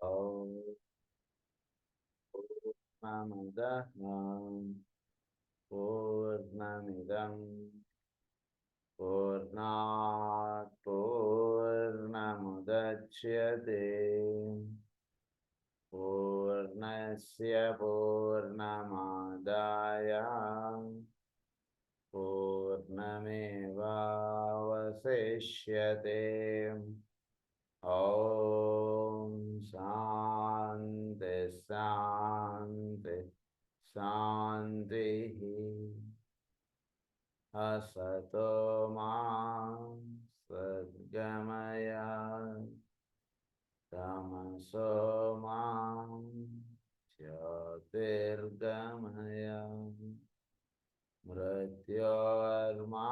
ॐ पूर्णमदः पूर्णमिदं पूर्णात् पूर्णमुदच्यते पूर्णस्य पूर्णमादाय पूर्णमेवावशिष्यते। ॐ शान्ति शान्ति शान्तिः। असतो मा सद्गमय तमसो मा ज्योतिर्गमय मृत्योर्मा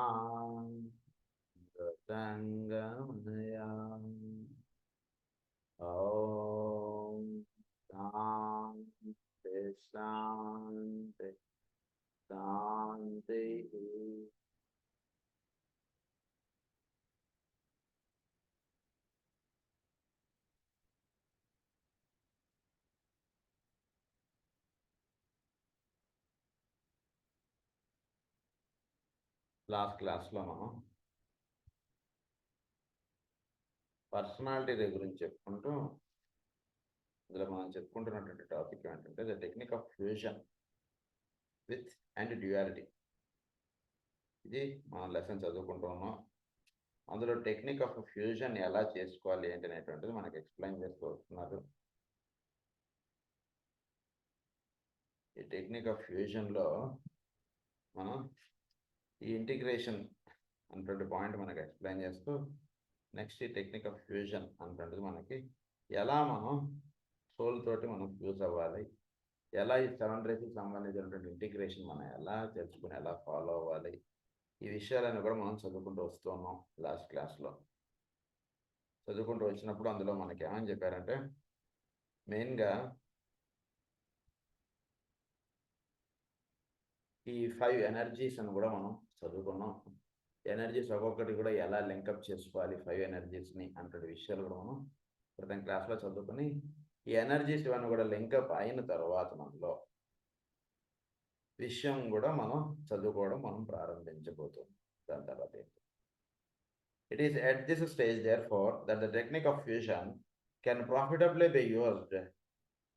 मृतङ्गमय। ॐ शान्ति शान्ति शान्तिः। లాస్ట్ క్లాస్లో మనం పర్సనాలిటీ గురించి చెప్పుకుంటూ ఇందులో మనం చెప్పుకుంటున్నటువంటి టాపిక్ ఏంటంటే the technique of fusion with and duality. ఇది మనం లెసన్ చదువుకుంటూ ఉన్నాం. అందులో టెక్నిక్ ఆఫ్ ఫ్యూజన్ ఎలా చేసుకోవాలి ఏంటి అనేటువంటిది మనకి ఎక్స్ప్లెయిన్ చేస్తూ వస్తున్నారు. ఈ టెక్నిక్ ఆఫ్ ఫ్యూజన్లో మనం ఈ ఇంటిగ్రేషన్ అనేటువంటి పాయింట్ మనకి ఎక్స్ప్లెయిన్ చేస్తూ నెక్స్ట్ ఈ టెక్నిక్ ఆఫ్ ఫ్యూజన్ అనేటువంటిది మనకి ఎలా మనం సోల్ తోటి మనం ఫ్యూజ్ అవ్వాలి, ఎలా ఈ 7 రేస్కి సంబంధించినటువంటి ఇంటిగ్రేషన్ మనం ఎలా తెలుసుకుని ఎలా ఫాలో అవ్వాలి, ఈ విషయాలను కూడా మనం చదువుకుంటూ వస్తూ ఉన్నాం. లాస్ట్ క్లాస్లో చదువుకుంటూ వచ్చినప్పుడు అందులో మనకి ఏమని చెప్పారంటే మెయిన్గా ఈ 5 ఎనర్జీస్ అని కూడా మనం చదువుకున్నాం. ఎనర్జీస్ ఒక్కొక్కటి కూడా ఎలా లింకప్ చేసుకోవాలి 5 ఎనర్జీస్ని అంటే విషయాలు కూడా మనం క్రితం క్లాస్లో చదువుకుని ఈ ఎనర్జీస్ ఇవన్నీ కూడా లింకప్ అయిన తర్వాత మనలో విషయం కూడా మనం చదువుకోవడం మనం ప్రారంభించబోతున్నాం. దాని తర్వాత it is at this stage therefore that the technique of fusion can profitably be used,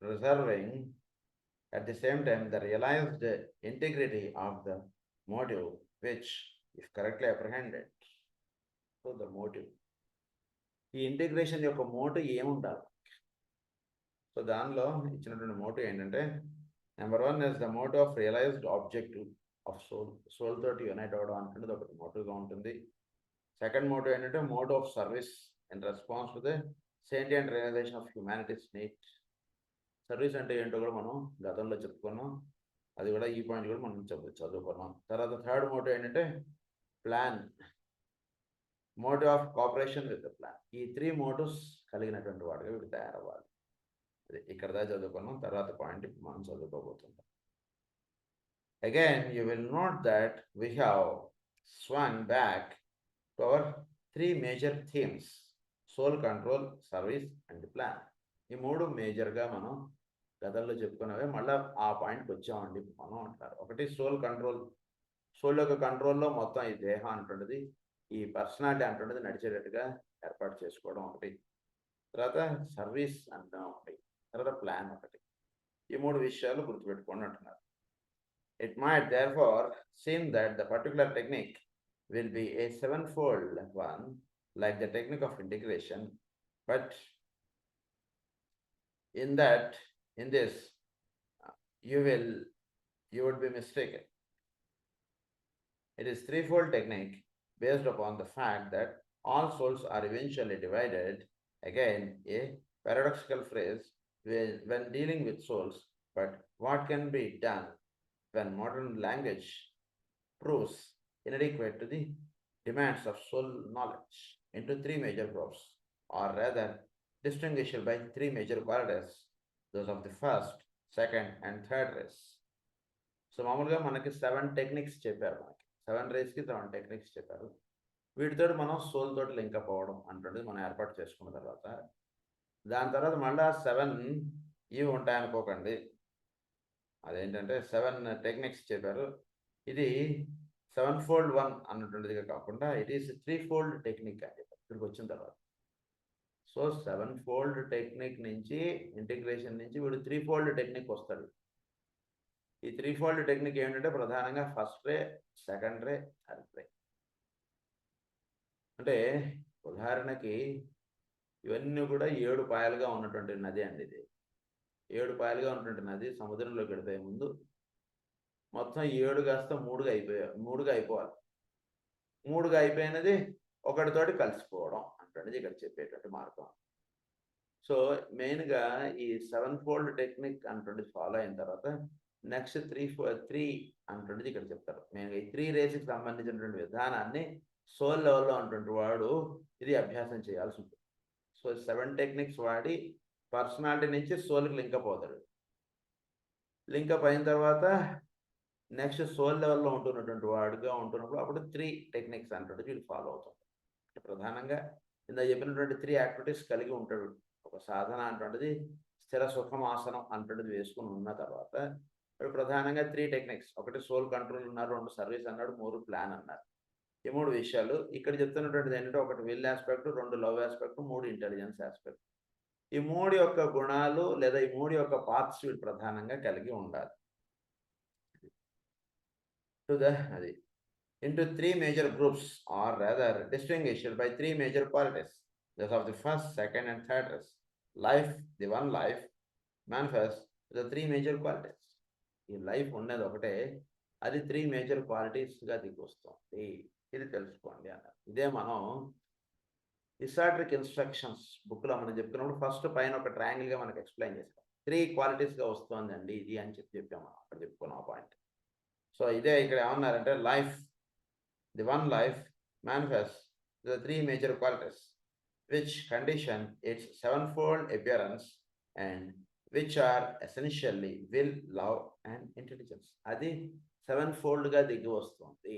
preserving at the same time the realized integrity of the motive which if correctly apprehended. So the motive, ఈ integration యొక్క motive ఏముండాలి? So దానిలో ఇచ్చినటువంటి motive ఏంటంటే number 1 is the motive of realised objective of soul తోటి unite అవ్వడం అంటున్నది ఒకటి మోటివ్గా ఉంటుంది. సెకండ్ మోటివ్ ఏంటంటే motive of service in response to the sentient realisation of humanity's need. Service అంటే ఏంటో కూడా మనం గతంలో చెప్పుకున్నాం, అది కూడా ఈ పాయింట్ కూడా మనం చదువుకున్నాం. తర్వాత థర్డ్ మోటివ్ ఏంటంటే plan, motive of cooperation with the plan. ఈ 3 మోటివ్స్ కలిగినటువంటి వాటిగా వీడు తయారవ్వాలి. అది ఇక్కడ దాకా చదువుకున్నాం. తర్వాత పాయింట్ ఇప్పుడు మనం చదువుకోబోతుంటాం. Again you will note that we have swung back to our 3 major themes: soul, control, service and plan. ఈ 3 మేజర్గా మనం గతంలో చెప్పుకున్నవే మళ్ళీ ఆ పాయింట్కి వచ్చామండి మనం అంటారు. ఒకటి సోల్ కంట్రోల్, సోల్ యొక్క కంట్రోల్లో మొత్తం ఈ దేహం అంటున్నది, ఈ పర్సనాలిటీ అంటున్నది నడిచేటట్టుగా ఏర్పాటు చేసుకోవడం ఒకటి. తర్వాత సర్వీస్ అంటాం ఒకటి, తర్వాత ప్లాన్ ఒకటి. ఈ 3 విషయాలు గుర్తుపెట్టుకోండి అంటున్నారు. It might therefore seem that the particular technique will be a 7-fold one like the technique of integration, but in this you would be mistaken. It is 3-fold technique based upon the fact that all souls are eventually divided. Again, a paradoxical phrase when dealing with souls, but what can be done when modern language proves inadequate to the demands of soul knowledge into 3 major groups, or rather distinguishable by 3 major qualities, those of the first, second and third race. So మామూలుగా మనకి 7 techniques చెప్పారు. మనకి 7 రేస్కి 7 techniques చెప్పారు. వీటితో మనం soul తోటి link up అవ్వడం అంటుంది మనం ఏర్పాటు చేసుకున్న తర్వాత దాని తర్వాత మళ్ళా 7 ఇవి ఉంటాయనుకోకండి. అదేంటంటే 7 టెక్నిక్స్ చెప్పారు. ఇది 7 ఫోల్డ్ 1 అన్నటువంటిదిగా కాకుండా ఇట్ ఈస్ 3 ఫోల్డ్ టెక్నిక్ అని చెప్పారు ఇక్కడికొచ్చిన తర్వాత. సో 7 ఫోల్డ్ టెక్నిక్ నుంచి ఇంటిగ్రేషన్ నుంచి వీడు 3 ఫోల్డ్ టెక్నిక్ వస్తాడు. ఈ 3 ఫోల్డ్ టెక్నిక్ ఏంటంటే ప్రధానంగా ఫస్ట్ రే, సెకండ్ రే, థర్డ్ రే. అంటే ఉదాహరణకి ఇవన్నీ కూడా 7 పాయలుగా ఉన్నటువంటి నది అండి ఇది. 7 పాయలుగా ఉన్నటువంటి నది సముద్రంలోకి వెళ్ళిపోయే ముందు మొత్తం 7 కాస్త 3గా అయిపోవాలి. 3గా అయిపోయినది ఒకటితోటి కలిసిపోవడం అంటున్నది ఇక్కడ చెప్పేటువంటి మార్గం. సో మెయిన్‌గా ఈ 7 ఫోల్డ్ టెక్నిక్ అన్నటువంటిది ఫాలో అయిన తర్వాత నెక్స్ట్ 3 అన్నటువంటిది ఇక్కడ చెప్తారు. మెయిన్‌గా ఈ 3 రేస్‌కి సంబంధించినటువంటి విధానాన్ని సోల్ లెవెల్‌లో ఉన్నటువంటి వాడు ఇది అభ్యాసం చేయాల్సి ఉంటుంది. సో 7 టెక్నిక్స్ వాడి పర్సనాలిటీ నుంచి సోల్‌కి లింకప్ అవుతాడు. లింకప్ అయిన తర్వాత నెక్స్ట్ సోల్ లెవెల్‌లో ఉంటున్నటువంటి వాడుగా ఉంటున్నప్పుడు అప్పుడు 3 టెక్నిక్స్ అన్నటువంటిది వీళ్ళు ఫాలో అవుతారు. ప్రధానంగా ఇందాక చెప్పినటువంటి 3 యాక్టివిటీస్ కలిగి ఉంటాడు. ఒక సాధన అటువంటిది స్థిర సుఖమాసనం అటువంటిది వేసుకొని ఉన్న తర్వాత ఇప్పుడు ప్రధానంగా 3 టెక్నిక్స్. ఒకటి సోల్ కంట్రోల్ అన్నారు, 2 సర్వీస్ అన్నాడు, 3 ప్లాన్ అన్నారు. ఈ 3 విషయాలు ఇక్కడ చెప్తున్నటువంటిది ఏంటంటే ఒకటి will aspect, 2 love aspect, 3 intelligence aspect. ఈ 3 యొక్క గుణాలు లేదా ఈ 3 యొక్క పార్ట్స్ వీళ్ళు ప్రధానంగా కలిగి ఉండాలి. అది into 3 major groups, or rather distinguished by 3 major qualities. Those of the first, second, and third race. Life, the one life, manifests the 3 major qualities. ఈ లైఫ్ ఉన్నది ఒకటే, అది 3 మేజర్ క్వాలిటీస్గా దిగొస్తుంది. ఇది తెలుసుకోండి అన్నారు. ఇదే మనం హిస్టారిక్ ఇన్స్ట్రక్షన్స్ బుక్లో మనం చెప్పుకున్నప్పుడు ఫస్ట్ పైన ఒక ట్రయాంగిల్గా మనకు ఎక్స్ప్లెయిన్ చేస్తాం. 3 క్వాలిటీస్గా వస్తుందండి ఇది అని చెప్పాం మనం అక్కడ చెప్పుకున్నాం ఆ పాయింట్. సో ఇదే ఇక్కడ ఏమన్నారంటే life, the one life manifests the 3 major qualities, which condition its sevenfold appearance and which are essentially will, love and intelligence. అది 7-foldగా దిగి వస్తుంది.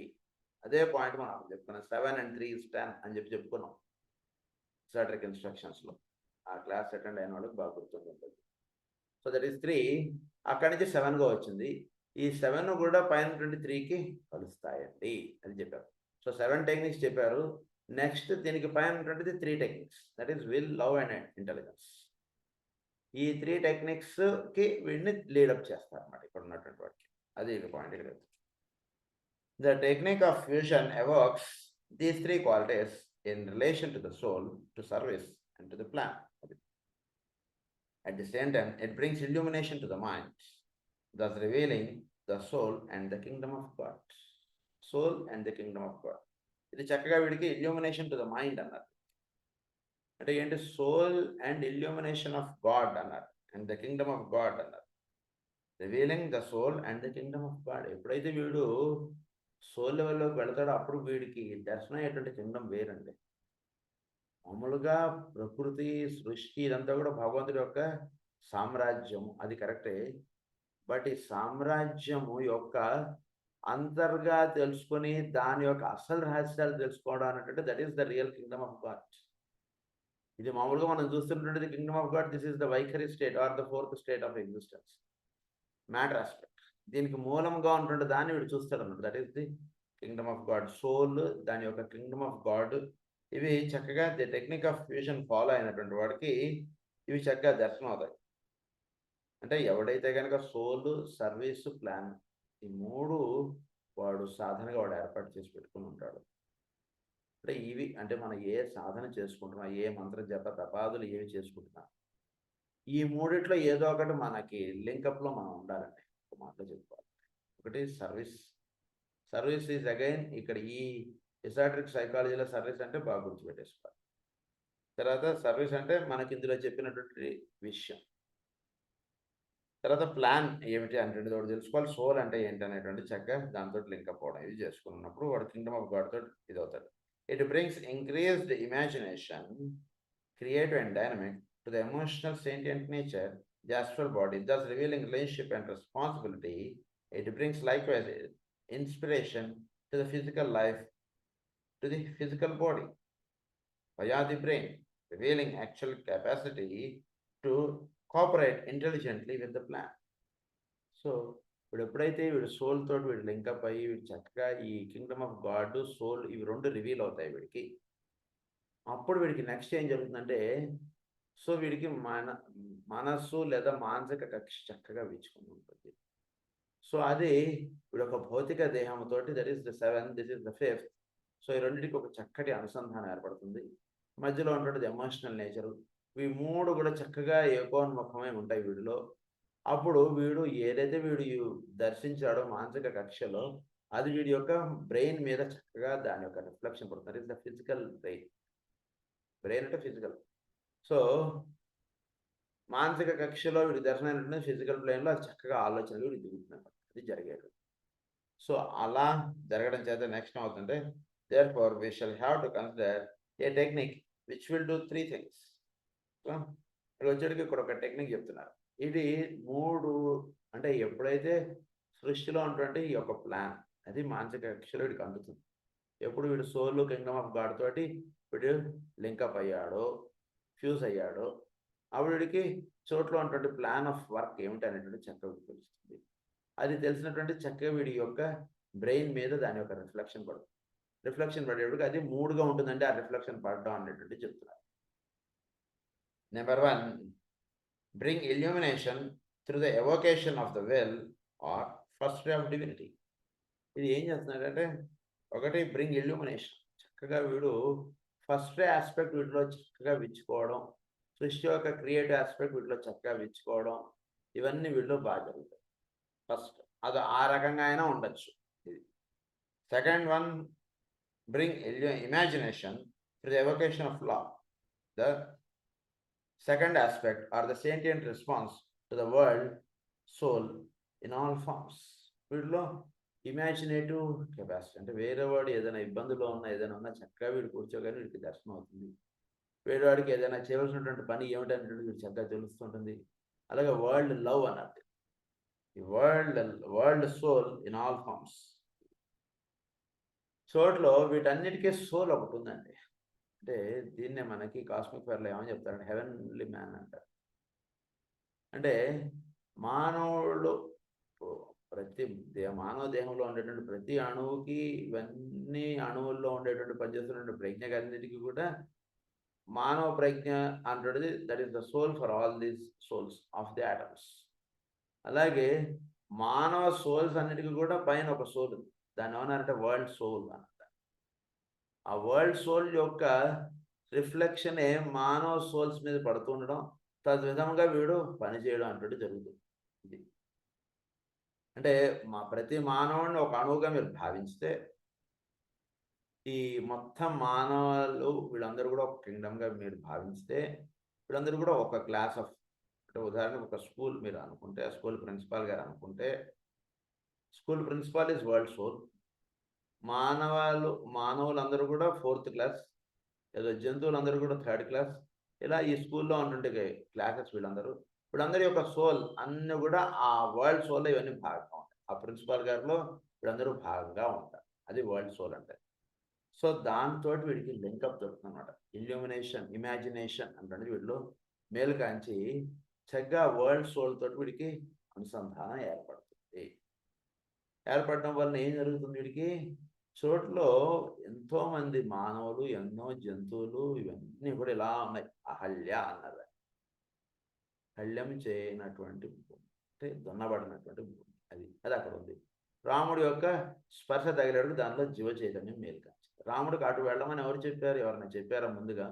అదే పాయింట్ మనం చెప్పుకున్నాం. 7 and 3 is 10 అని చెప్పుకున్నాం స్టాటిక్ ఇన్స్ట్రక్షన్స్లో. ఆ క్లాస్ అటెండ్ అయిన వాళ్ళకి బాగా గుర్తుంటుంది. So that is 3. అక్కడి నుంచి 7గా వచ్చింది. ఈ 7 కూడా పైన 3కి కలుస్తాయండి అని చెప్పారు. సో 7 టెక్నిక్స్ చెప్పారు. నెక్స్ట్ దీనికి పైన 3 techniques, that is will, love and intelligence. ఈ 3 టెక్నిక్స్కి వీడిని లీడప్ చేస్తారు అన్నమాట ఇక్కడ ఉన్నటువంటి వాటికి. అది ఇక పాయింట్ ఇక్కడ. The technique of fusion evokes these 3 qualities in relation to the soul, to service and to the plan. At the same time, it brings illumination to the mind, thus revealing the soul and the kingdom of God. Soul and the kingdom of God. ఇది చక్కగా వీడికి illumination to the mind అన్నారు. అంటే ఏంటి? Soul and illumination of God అన్నారు, and the kingdom of God అన్నారు. Revealing the soul and the kingdom of God. ఎప్పుడైతే వీడు సోల్ లెవెల్లోకి వెళతాడో అప్పుడు వీడికి దర్శనం అయ్యేటువంటి కింగ్డమ్ వేరండి. మామూలుగా ప్రకృతి, సృష్టి ఇదంతా కూడా భగవంతుడి యొక్క సామ్రాజ్యం, అది కరెక్టే. బట్ ఈ సామ్రాజ్యము యొక్క అంతర్గా తెలుసుకొని దాని యొక్క అసలు రహస్యాలు తెలుసుకోవడం అనేటువంటి that is the real kingdom of God. ఇది మామూలుగా మనం చూస్తున్నటువంటిది kingdom of God. This is the వైఖరి state or the 4th state of existence, matter aspect. దీనికి మూలంగా ఉన్నటువంటి దాన్ని వీడు చూస్తాడు అన్నమాట. That is the kingdom of God. Soul దాని యొక్క కింగ్డమ్ ఆఫ్ గాడ్. ఇవి చక్కగా the technique of fusion follow అయినటువంటి వాడికి ఇవి చక్కగా దర్శనం అవుతాయి. అంటే ఎవడైతే కనుక సోల్, సర్వీస్, ప్లాన్ ఈ 3 వాడు సాధనగా వాడు ఏర్పాటు చేసి పెట్టుకుని ఉంటాడు. అంటే ఇవి అంటే మనం ఏ సాధన చేసుకుంటున్నా, ఏ మంత్ర జప తపాదులు ఏవి చేసుకుంటున్నా, ఈ 3 ఏదో ఒకటి మనకి లింకప్లో మనం ఉండాలండి. ఒక మాటలో చెప్పుకోవాలి. ఒకటి సర్వీస్. సర్వీస్ ఈజ్ అగైన్ ఇక్కడ ఈ ఎసాట్రిక్ సైకాలజీలో సర్వీస్ అంటే బాగా గుర్తుపెట్టేసుకోవాలి. తర్వాత సర్వీస్ అంటే మనకి ఇందులో చెప్పినటువంటి విషయం. తర్వాత ప్లాన్ ఏమిటి అనేటువంటిది ఒకటి తెలుసుకోవాలి. సోల్ అంటే ఏంటి అనేటువంటి చక్కగా దాంతో లింకప్ అవడం ఇవి చేసుకున్నప్పుడు వాడు కింగ్డమ్ ఆఫ్ గాడ్ తోటి ఇది అవుతాడు. It brings increased imagination, creative and dynamic to the emotional sentient nature, the astral body, thus revealing relationship and responsibility. It brings likewise inspiration to the physical life, to the physical body via the brain. revealing actual capacity to cooperate intelligently with the plan. So వీడు ఎప్పుడైతే వీడు soul తోటి వీడు link up అయ్యి వీడు చక్కగా ఈ Kingdom of God soul ఇవి రెండు రివీల్ అవుతాయి వీడికి. అప్పుడు వీడికి నెక్స్ట్ ఏం జరుగుతుందంటే, సో వీడికి మనస్సు లేదా మానసిక కక్ష చక్కగా వీచుకుని ఉంటుంది. సో అది వీడు ఒక భౌతిక దేహంతోటి, that is the 7, this is the 5th. So ఈ రెండింటికి ఒక చక్కటి అనుసంధానం ఏర్పడుతుంది. మధ్యలో ఉన్నటువంటి ఎమోషనల్ నేచరు, ఈ 3 కూడా చక్కగా ఏకోన్ముఖమై ఉంటాయి వీడిలో. అప్పుడు వీడు ఏదైతే వీడు దర్శించాడో మానసిక కక్షలో, అది వీడి యొక్క బ్రెయిన్ మీద చక్కగా దాని యొక్క రిఫ్లెక్షన్ పడుతుంది. Is the physical brain. Brain అంటే ఫిజికల్. సో మానసిక కక్షలో వీడి దర్శనం ఫిజికల్ ప్లేన్లో అది చక్కగా ఆలోచనలు వీడు దిగుతున్నాడు. అది జరిగేది. సో అలా జరగడం చేత next ఏమవుతుంటే, therefore we shall have to consider a technique which will do 3 things. ఇక్కడ వచ్చేటికి ఇక్కడ ఒక టెక్నిక్ చెప్తున్నారు. ఇది 3 అంటే ఎప్పుడైతే సృష్టిలో ఉన్నటువంటి ఈ యొక్క ప్లాన్ అది మానసిక కక్షలో వీడికి అందుతుంది. ఎప్పుడు వీడు సోల్ కింగ్డమ్ ఆఫ్ గాడ్ తోటి వీడు లింకప్ అయ్యాడో, ఫ్యూజ్ అయ్యాడో, అప్పుడు వీడికి చోట్లో ఉన్నటువంటి ప్లాన్ ఆఫ్ వర్క్ ఏమిటి అనేటువంటి చక్కగా తెలుస్తుంది. అది తెలిసినటువంటి చక్కగా వీడి యొక్క బ్రెయిన్ మీద దాని యొక్క రిఫ్లెక్షన్ పడుతుంది. రిఫ్లెక్షన్ పడేటప్పటికి అది 3గా ఉంటుందంటే ఆ రిఫ్లెక్షన్ పడడం అనేటువంటి చెప్తున్నారు. Number 1, bring illumination through the evocation of the will or first ray of divinity. ఇది ఏం చేస్తున్నాడంటే, ఒకటి బ్రింగ్ ఇల్యూమినేషన్, చక్కగా వీడు ఫస్ట్ రే ఆస్పెక్ట్ వీటిలో చక్కగా విచ్చుకోవడం, సృష్టి యొక్క క్రియేటివ్ ఆస్పెక్ట్ వీటిలో చక్కగా విచ్చుకోవడం, ఇవన్నీ వీటిలో బాగా జరుగుతాయి. ఫస్ట్ అది ఆ రకంగా అయినా ఉండొచ్చు. ఇది second one, bring imagination through the evocation of love. The second aspect or the sentient response to the world soul in all forms. వీడిలో ఇమాజినేటివ్ కెపాసిటీ అంటే వేరే వాడు ఏదైనా ఇబ్బందులో ఉన్నా ఏదైనా ఉన్నా చక్కగా వీడు కూర్చోగానే వీడికి దర్శనం అవుతుంది. వేరే వాడికి ఏదైనా చేయవలసినటువంటి పని ఏమిటనేటువంటి వీడు చక్కగా తెలుస్తుంటుంది. అలాగే వరల్డ్ లవ్ అన్నది, ఈ world soul in all forms. చోట్లో వీటన్నిటికీ సోల్ ఒకటి ఉందండి. అంటే దీన్నే మనకి కాస్మిక్ ఫైర్లో ఏమని చెప్తారంటే హెవెన్లీ మ్యాన్ అంటారు. అంటే మానవుడు ప్రతి మానవ దేహంలో ఉండేటువంటి ప్రతి అణువుకి, ఇవన్నీ అణువుల్లో ఉండేటువంటి పనిచేస్తున్నటువంటి ప్రజ్ఞకన్నిటికీ కూడా మానవ ప్రజ్ఞ అంటున్నది, that is the soul for all these souls of the atoms. అలాగే మానవ సోల్స్ అన్నిటికీ కూడా పైన ఒక సోల్ ఉంది. దాన్ని ఏమన్నారంటే వరల్డ్ సోల్ అన్నమాట. ఆ వరల్డ్ సోల్ యొక్క రిఫ్లెక్షనే మానవ సోల్స్ మీద పడుతుండడం, తద్విధంగా వీడు పనిచేయడం అంటూ జరుగుతుంది. ఇది అంటే ప్రతి మానవుడిని ఒక అణువుగా మీరు భావించితే, ఈ మొత్తం మానవులు వీళ్ళందరూ కూడా ఒక కింగ్డమ్గా మీరు భావించితే, వీళ్ళందరూ కూడా ఒక క్లాస్ ఆఫ్, అంటే ఉదాహరణకు ఒక స్కూల్ మీరు అనుకుంటే, ఆ స్కూల్ ప్రిన్సిపాల్ గారు అనుకుంటే, school principal is world soul. మానవులందరూ కూడా 4th క్లాస్, ఏదో జంతువులందరూ కూడా 3rd క్లాస్. ఇలా ఈ స్కూల్లో ఉంటుంటే క్లాసెస్ వీళ్ళందరి యొక్క సోల్ అన్నీ కూడా ఆ వరల్డ్ సోల్లో ఇవన్నీ భాగంగా ఉంటాయి. ఆ ప్రిన్సిపాల్ గారిలో వీళ్ళందరూ భాగంగా ఉంటారు. అది వరల్డ్ సోల్ అంటే. సో దాంతో వీడికి లింకప్ దొరుకుతుంది అనమాట. ఇల్యూమినేషన్, ఇమాజినేషన్ అంటే వీళ్ళు మేలుకాంచి చక్కగా వరల్డ్ సోల్ తోటి వీడికి అనుసంధానం ఏర్పడుతుంది. ఏర్పడడం వల్ల ఏం జరుగుతుంది, వీడికి చోట్లో ఎంతోమంది మానవులు, ఎన్నో జంతువులు, ఇవన్నీ కూడా ఇలా ఉన్నాయి. అహల్య అన్నారు. హల్యం చేయనటువంటి భూమి అంటే దున్నబడినటువంటి భూమి, అది అక్కడ ఉంది. రాముడి యొక్క స్పర్శ తగిలాడు, దానిలో జీవ చైతన్యం మేలుకాంచి. రాముడికి అటు వెళ్ళమని ఎవరు చెప్పారు? ఎవరైనా చెప్పారా ముందుగా?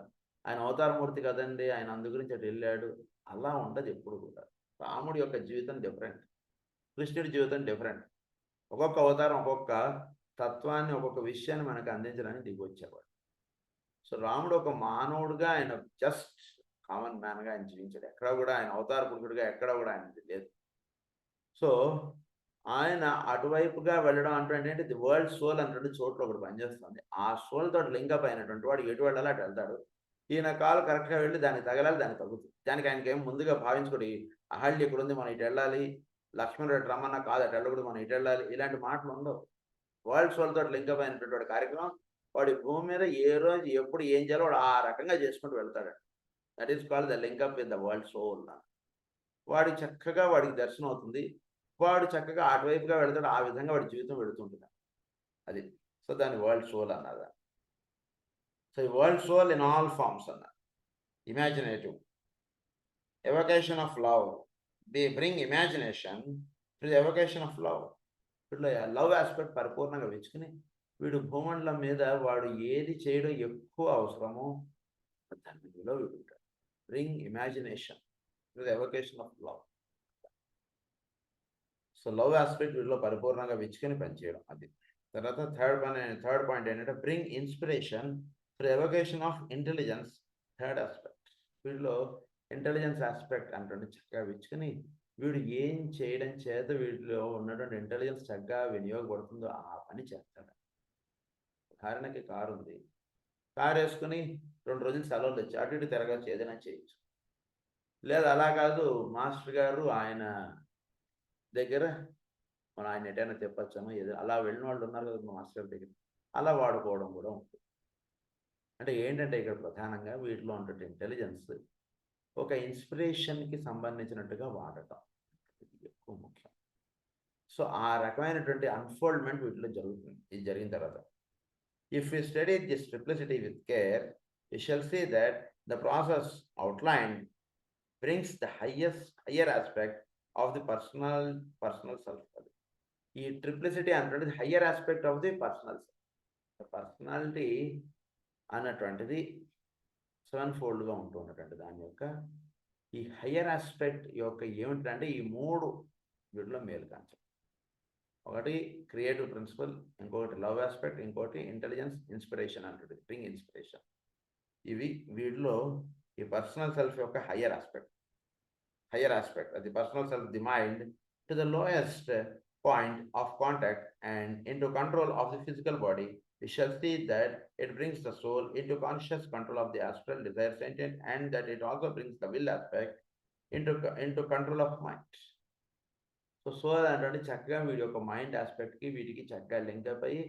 ఆయన అవతారమూర్తి కదండి, ఆయన అందు గురించి అటు వెళ్ళాడు. అలా ఉండదు ఎప్పుడు కూడా. రాముడి యొక్క జీవితం డిఫరెంట్, కృష్ణుడి జీవితం డిఫరెంట్. ఒక్కొక్క అవతారం ఒక్కొక్క తత్వాన్ని, ఒక్కొక్క విషయాన్ని మనకు అందించడానికి దిగి వచ్చేవాడు. సో రాముడు ఒక మానవుడుగా ఆయన జస్ట్ కామన్ మ్యాన్గా ఆయన జీవించాడు. ఎక్కడ కూడా ఆయన అవతార పురుషుడిగా ఎక్కడ కూడా ఆయన లేదు. సో ఆయన అటువైపుగా వెళ్ళడం అంటే ఏంటంటే ది వరల్డ్ సోల్ అన్నటువంటి చోట్ల ఒకటి పనిచేస్తుంది. ఆ సోల్ తోటి లింకప్ అయినటువంటి వాడు ఎటు వెళ్ళాలి అటు వెళ్తాడు. ఈయన కాలు కరెక్ట్గా వెళ్ళి దానికి తగలాలి, దానికి తగ్గుతుంది. దానికి ఆయనకి ఏం ముందుగా భావించుకోడు, అహల్య ఇక్కడ ఉంది మనం ఇటు వెళ్ళాలి, లక్ష్మణుడు రమ్మన్నా కాదు అటు వెళ్ళకూడదు మనం ఇటు వెళ్ళాలి, ఇలాంటి మాటలు ఉండవు. వరల్డ్ సోల్ తోటి లింకప్ అయినటువంటి వాడి కార్యక్రమం వాడి భూమి మీద ఏ రోజు ఎప్పుడు ఏం చేయాలో వాడు ఆ రకంగా చేసుకుంటూ వెళ్తాడు. That is called the link up with the world soul. వాడికి చక్కగా వాడికి దర్శనం అవుతుంది, వాడు చక్కగా అటువైపుగా వెళతాడు, ఆ విధంగా వాడి జీవితం వెళుతుంటుంది. అది సో దాన్ని వరల్డ్ సోల్ అన్నదా. సో ఈ world soul in all forms అన్నారు. Imaginative, evocation of love. They bring imagination to the evocation of love. ఇట్లా లవ్ ఆస్పెక్ట్ పరిపూర్ణంగా వెచ్చుకుని వీడు భూమండలం మీద వాడు ఏది చేయడం ఎక్కువ అవసరమో దాని మీదలో వీడు ఉంటాడు. Bring imagination to the evocation of love. So love aspect వీడిలో పరిపూర్ణంగా వెచ్చుకుని పనిచేయడం. అది తర్వాత థర్డ్ పాయింట్ ఏంటంటే bring inspiration to evocation of intelligence. Third aspect వీడిలో ఇంటెలిజెన్స్ ఆస్పెక్ట్ అంటే చక్కగా వెచ్చుకుని వీడు ఏం చేయడం చేత వీడిలో ఉన్నటువంటి ఇంటెలిజెన్స్ చక్కగా వినియోగపడుతుందో ఆ పని చేస్తాడు. ఉదాహరణకి కారు ఉంది, కారు వేసుకుని 2 రోజులు సెలవులు తెచ్చి అటు ఇటు తిరగచ్చు, ఏదైనా చేయొచ్చు. లేదు అలా కాదు మాస్టర్ గారు ఆయన దగ్గర మనం ఆయన ఎటైనా తెప్పచ్చామో ఏదో అలా వెళ్ళిన వాళ్ళు ఉన్నారు కదా మాస్టర్ గారి దగ్గర, అలా వాడుకోవడం కూడా ఉంటుంది. అంటే ఏంటంటే ఇక్కడ ప్రధానంగా వీటిలో ఉన్నటువంటి ఇంటెలిజెన్స్ ఒక ఇన్స్పిరేషన్కి సంబంధించినట్టుగా వాడటం ఎక్కువ ముఖ్యం. సో ఆ రకమైనటువంటి అన్ఫోల్డ్మెంట్ వీటిలో జరుగుతుంది. ఇది జరిగిన తర్వాత if we study this triplicity with care, we shall see that the process outlined brings the higher aspect of the personal self. ఈ ట్రిప్లిసిటీ అంటే higher aspect of the personal self. Personality అన్నటువంటిది 7-foldగా ఉంటున్నటువంటి దాని యొక్క ఈ హయ్యర్ ఆస్పెక్ట్ యొక్క ఏమిటంటే ఈ 3 వీటిలో మేలు కాంచం. ఒకటి క్రియేటివ్ ప్రిన్సిపల్, ఇంకొకటి లవ్ ఆస్పెక్ట్, ఇంకోటి ఇంటెలిజెన్స్, ఇన్స్పిరేషన్ అంటే బ్రింగ్ ఇన్స్పిరేషన్. ఇవి వీటిలో ఈ పర్సనల్ సెల్ఫ్ యొక్క హయ్యర్ ఆస్పెక్ట్ అది personal self the mind to the lowest point of contact and into control of the physical body. We shall see that it brings the soul into conscious control of the astral desire sentient, and that it also brings the will aspect into control of mind. So soul అంటే చక్కగా వీడి యొక్క mind ఆస్పెక్ట్కి వీటికి చక్కగా link up అయ్యి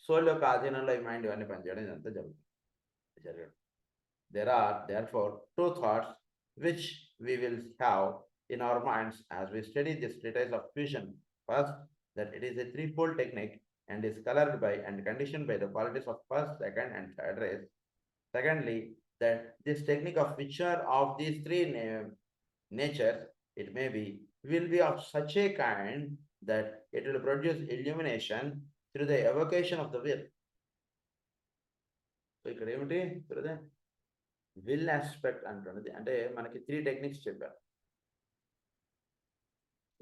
soul యొక్క ఆధీనంలో ఈ మైండ్ ఇవన్నీ పనిచేయడం ఇదంతా జరుగుతుంది. There are therefore 2 thoughts which we will have in our minds as we study this treatise of fusion. First, that it is a 3-fold technique and is colored by and conditioned by the qualities of first, second, and third race. Secondly, that this technique of whichever of these 3 natures it may be will be of such a kind that it will produce illumination through the evocation of the will. So ఇక్కడ ఏమిటి will aspect అంటున్నది అంటే మనకి 3 techniques చెప్పారు.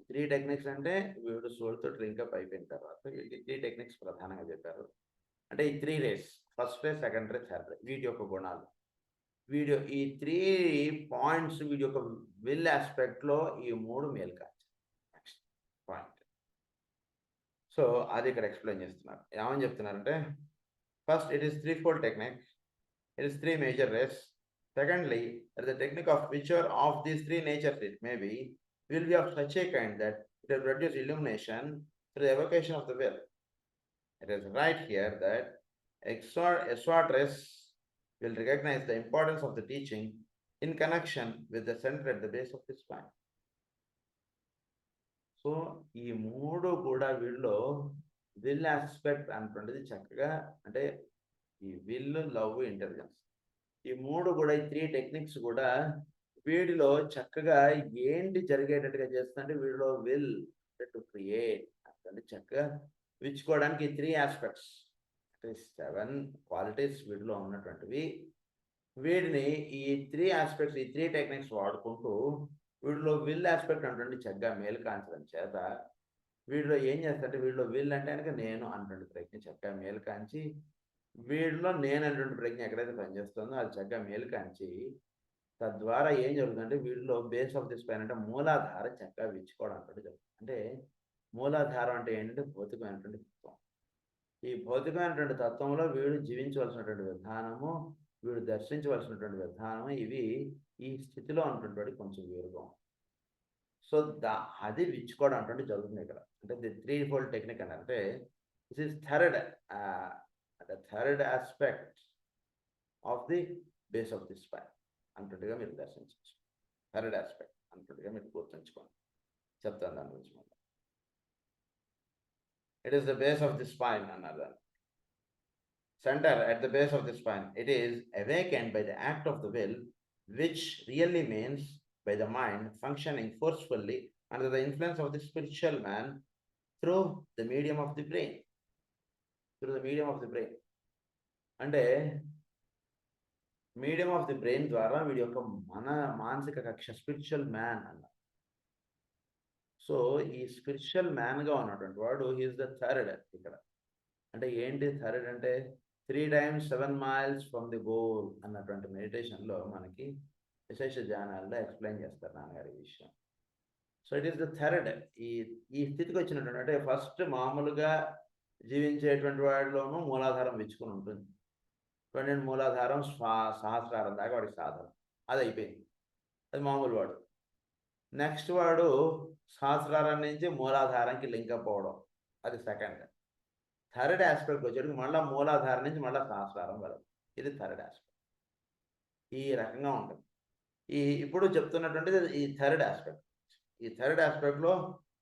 3 techniques అంటే వీడు సోల్తో link up అయిపోయిన తర్వాత వీళ్ళకి 3 టెక్నిక్స్ ప్రధానంగా చెప్పారు. అంటే ఈ 3 రేస్, ఫస్ట్ రే, సెకండ్ రే, థర్డ్ రే, వీటి యొక్క గుణాలు. వీడియో ఈ 3 పాయింట్స్ వీడి యొక్క విల్ ఆస్పెక్ట్లో ఈ 3 మేలు కాంచి నెక్స్ట్ పాయింట్. సో అది ఇక్కడ ఎక్స్ప్లెయిన్ చేస్తున్నారు. ఏమని చెప్తున్నారంటే first it is 3-fold technique, it is 3 major rays. Secondly, the technique of whichever of these 3 natures it may be will be of such a kind that it will produce illumination through the evocation of the will. It is right here that Exartes will recognize the importance of the teaching in connection with the center at the base of the spine. So ఈ 3 కూడా వీళ్ళు will aspect అనుకున్నది చక్కగా అంటే ఈ will, love, intelligence ఈ 3 కూడా ఈ 3 టెక్నిక్స్ కూడా వీడిలో చక్కగా ఏంటి జరిగేటట్టుగా చేస్తుందంటే వీడిలో విల్ టు క్రియేట్ అంటే చక్కగా విచ్చుకోవడానికి 3 ఆస్పెక్ట్స్ అంటే 7 క్వాలిటీస్ వీడిలో ఉన్నటువంటివి. వీడిని ఈ 3 ఆస్పెక్ట్స్ ఈ 3 టెక్నిక్స్ వాడుకుంటూ వీడిలో విల్ ఆస్పెక్ట్ అంటే చక్కగా మేలు కాంచడం చేత వీడిలో ఏం చేస్తారంటే వీడిలో విల్ అంటే కనుక నేను అన్నటువంటి ప్రజ్ఞ చక్కగా మేలు కాంచి వీడిలో నేను అన్నటువంటి ప్రజ్ఞ ఎక్కడైతే పనిచేస్తుందో అది చక్కగా మేలు కాంచి తద్వారా ఏం జరుగుతుందంటే వీడిలో బేస్ ఆఫ్ ది స్పైన్ అంటే మూలాధార చక్కగా విచ్చుకోవడం అంటే జరుగుతుంది. అంటే మూలాధారం అంటే ఏంటంటే భౌతికమైనటువంటి తత్వం. ఈ భౌతికమైనటువంటి తత్వంలో వీడు జీవించవలసినటువంటి విధానము, వీడు దర్శించవలసినటువంటి విధానము ఇవి ఈ స్థితిలో ఉన్నటువంటి కొంచెం వేరుగా. సో అది విచ్చుకోవడం అంటే జరుగుతుంది ఇక్కడ. అంటే ది 3-fold టెక్నిక్ అని అంటే this is third aspect of the base of the spine. అన్నట్టుగా మీరు దర్శించవచ్చు. థర్డ్ ఆస్పెక్ట్ అన్నట్టుగా మీరు గుర్తుంచుకోండి. చెప్తాను దాని గురించి మళ్ళీ. It is the base of the spine అన్నారు. Center at the base of the spine. It is awakened by the act of the will, which really means by the mind functioning forcefully under the influence of the spiritual man through the medium of the brain. Through the medium of the brain. అంటే medium of the brain ద్వారా వీడి యొక్క మానసిక కక్ష spiritual man అన్న. So ఈ spiritual మ్యాన్గా ఉన్నటువంటి వాడు హీఈస్ ద థర్డ్ ఇక్కడ. అంటే ఏంటి థర్డ్ అంటే 3 times 7 miles from the goal అన్నటువంటి మెడిటేషన్లో మనకి విశేష ధ్యానాల్లో ఎక్స్ప్లెయిన్ చేస్తారు నాన్నగారి విషయం. So it is the third. ఈ స్థితికి వచ్చినటువంటి అంటే ఫస్ట్ మామూలుగా జీవించేటువంటి వాడిలోనూ మూలాధారం విచ్చుకుని ఉంటుంది. నేను మూలాధారం సహస్రారం దాకా వాడికి సాధన, అది అయిపోయింది, అది మామూలు వాడు. నెక్స్ట్ వాడు సహస్రారం నుంచి మూలాధారానికి లింకప్ అవ్వడం, అది సెకండ్. థర్డ్ ఆస్పెక్ట్ వచ్చేటికి మళ్ళీ మూలాధారం నుంచి మళ్ళీ సహస్రారం వరకు, ఇది థర్డ్ ఆస్పెక్ట్. ఈ రకంగా ఉంటుంది. ఇప్పుడు చెప్తున్నటువంటిది ఈ థర్డ్ ఆస్పెక్ట్. ఈ థర్డ్ ఆస్పెక్ట్లో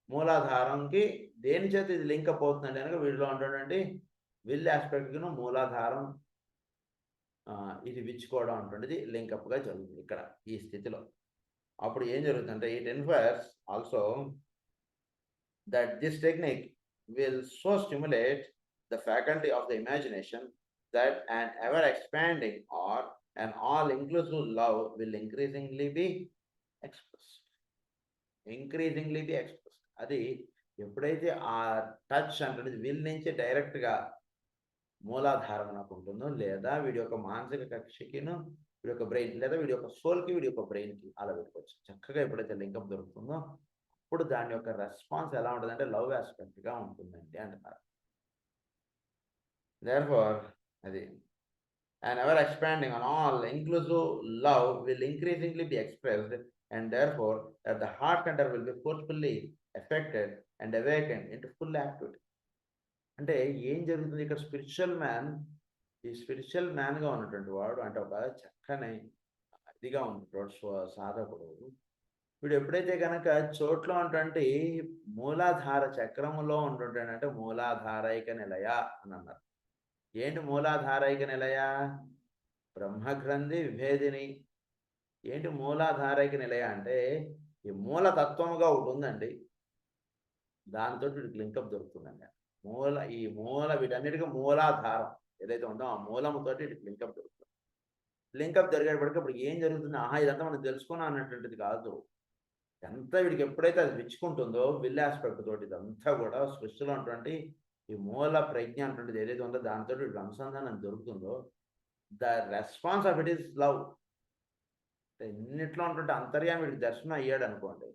మూలాధారంకి దేని చేత ఇది లింకప్ అవుతుందండి కనుక వీటిలో ఉంటుందండి విల్ ఆస్పెక్ట్ను మూలాధారం ఇది విచ్చుకోవడం అంటుండేది లింకప్గా జరుగుతుంది ఇక్కడ ఈ స్థితిలో. అప్పుడు ఏం జరుగుతుందంటే it infers also that this technique will so stimulate the faculty of the imagination that an ever expanding or an all inclusive love will increasingly be expressed. అది ఎప్పుడైతే ఆ టచ్ అంటే విల్ నుంచి డైరెక్ట్గా మూలాధారణకు ఉంటుందో, లేదా వీడి యొక్క మానసిక కక్షకిను వీడి యొక్క బ్రెయిన్, లేదా వీడి యొక్క సోల్కి వీడి యొక్క బ్రెయిన్కి అలా పెట్టుకోవచ్చు. చక్కగా ఎప్పుడైతే లింకప్ దొరుకుతుందో అప్పుడు దాని యొక్క రెస్పాన్స్ ఎలా ఉంటుందంటే లవ్ ఆస్పెక్ట్గా ఉంటుందండి అంటున్నారు. Therefore, అది an ever expanding and all inclusive love will increasingly be expressed, and therefore that the heart center will be forcefully affected and awakened into full activity. అంటే ఏం జరుగుతుంది ఇక్కడ? ఈ స్పిరిచువల్ మ్యాన్గా ఉన్నటువంటి వాడు అంటే ఒక చక్కని ఇదిగా ఉన్నటువంటి సాధకుడు వీడు ఎప్పుడైతే కనుక చోట్లో ఉన్నటువంటి మూలాధార చక్రములో ఉంటుంటాడంటే మూలాధారైక నిలయ అని అన్నారు. ఏంటి మూలాధారైక నిలయ? బ్రహ్మగ్రంథి విభేదిని. ఏంటి మూలాధారైక నిలయ అంటే ఈ మూలతత్వముగా ఒకటి ఉందండి, దానితో వీడికి లింకప్ దొరుకుతుందండి. ఈ మూల వీటన్నిటికీ మూలాధారం ఏదైతే ఉందో ఆ మూలముతో వీటికి లింకప్ దొరుకుతుంది. లింకప్ జరిగేటప్పటికి ఇప్పుడు ఏం జరుగుతుంది? ఇదంతా మనం తెలుసుకున్నాం అన్నటువంటిది కాదు. ఎంత వీడికి ఎప్పుడైతే అది విచ్చుకుంటుందో విల్ ఆస్పెక్ట్ తోటి ఇదంతా కూడా సృష్టిలో ఉన్నటువంటి ఈ మూల ప్రజ్ఞ అటువంటిది ఏదైతే ఉందో దానితో వీడికి అనుసంధానం దొరుకుతుందో the response of it is love. ఎన్నిట్లో ఉంటుంటే అంతర్యామి వీడికి దర్శనం అయ్యాడు అనుకోండి,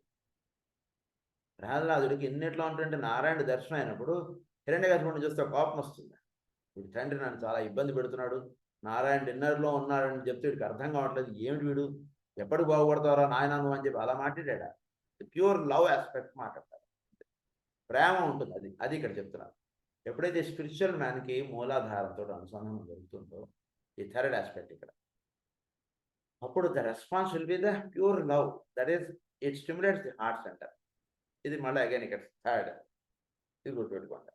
ప్రహ్లాదుడికి ఎన్నిట్లో ఉంటుంటే నారాయణ దర్శనం అయినప్పుడు హిరణ్యకశిపుడిని చూస్తే కోపం వస్తుంది. వీడి తండ్రి నన్ను చాలా ఇబ్బంది పెడుతున్నాడు, నారాయణ డిన్నర్లో ఉన్నాడని చెప్తే వీడికి అర్థం కావట్లేదు, ఏమిటి వీడు ఎప్పటికి బాగుపడతారా నాయన నువ్వు అని చెప్పి అలా మాట్లాడా. ప్యూర్ లవ్ ఆస్పెక్ట్ మాట్లాడతారు, ప్రేమ ఉంటుంది. అది ఇక్కడ చెప్తున్నారు. ఎప్పుడైతే స్పిరిచువల్ మ్యాన్కి మూలాధారంతో అనుసంధానం జరుగుతుందో ఈ థర్డ్ ఆస్పెక్ట్ ఇక్కడ, అప్పుడు the response will be the pure love, that is it stimulates the heart center. ఇది మళ్ళీ అగైన్ ఇక్కడ థర్డ్, ఇది గుర్తుపెట్టుకోండి.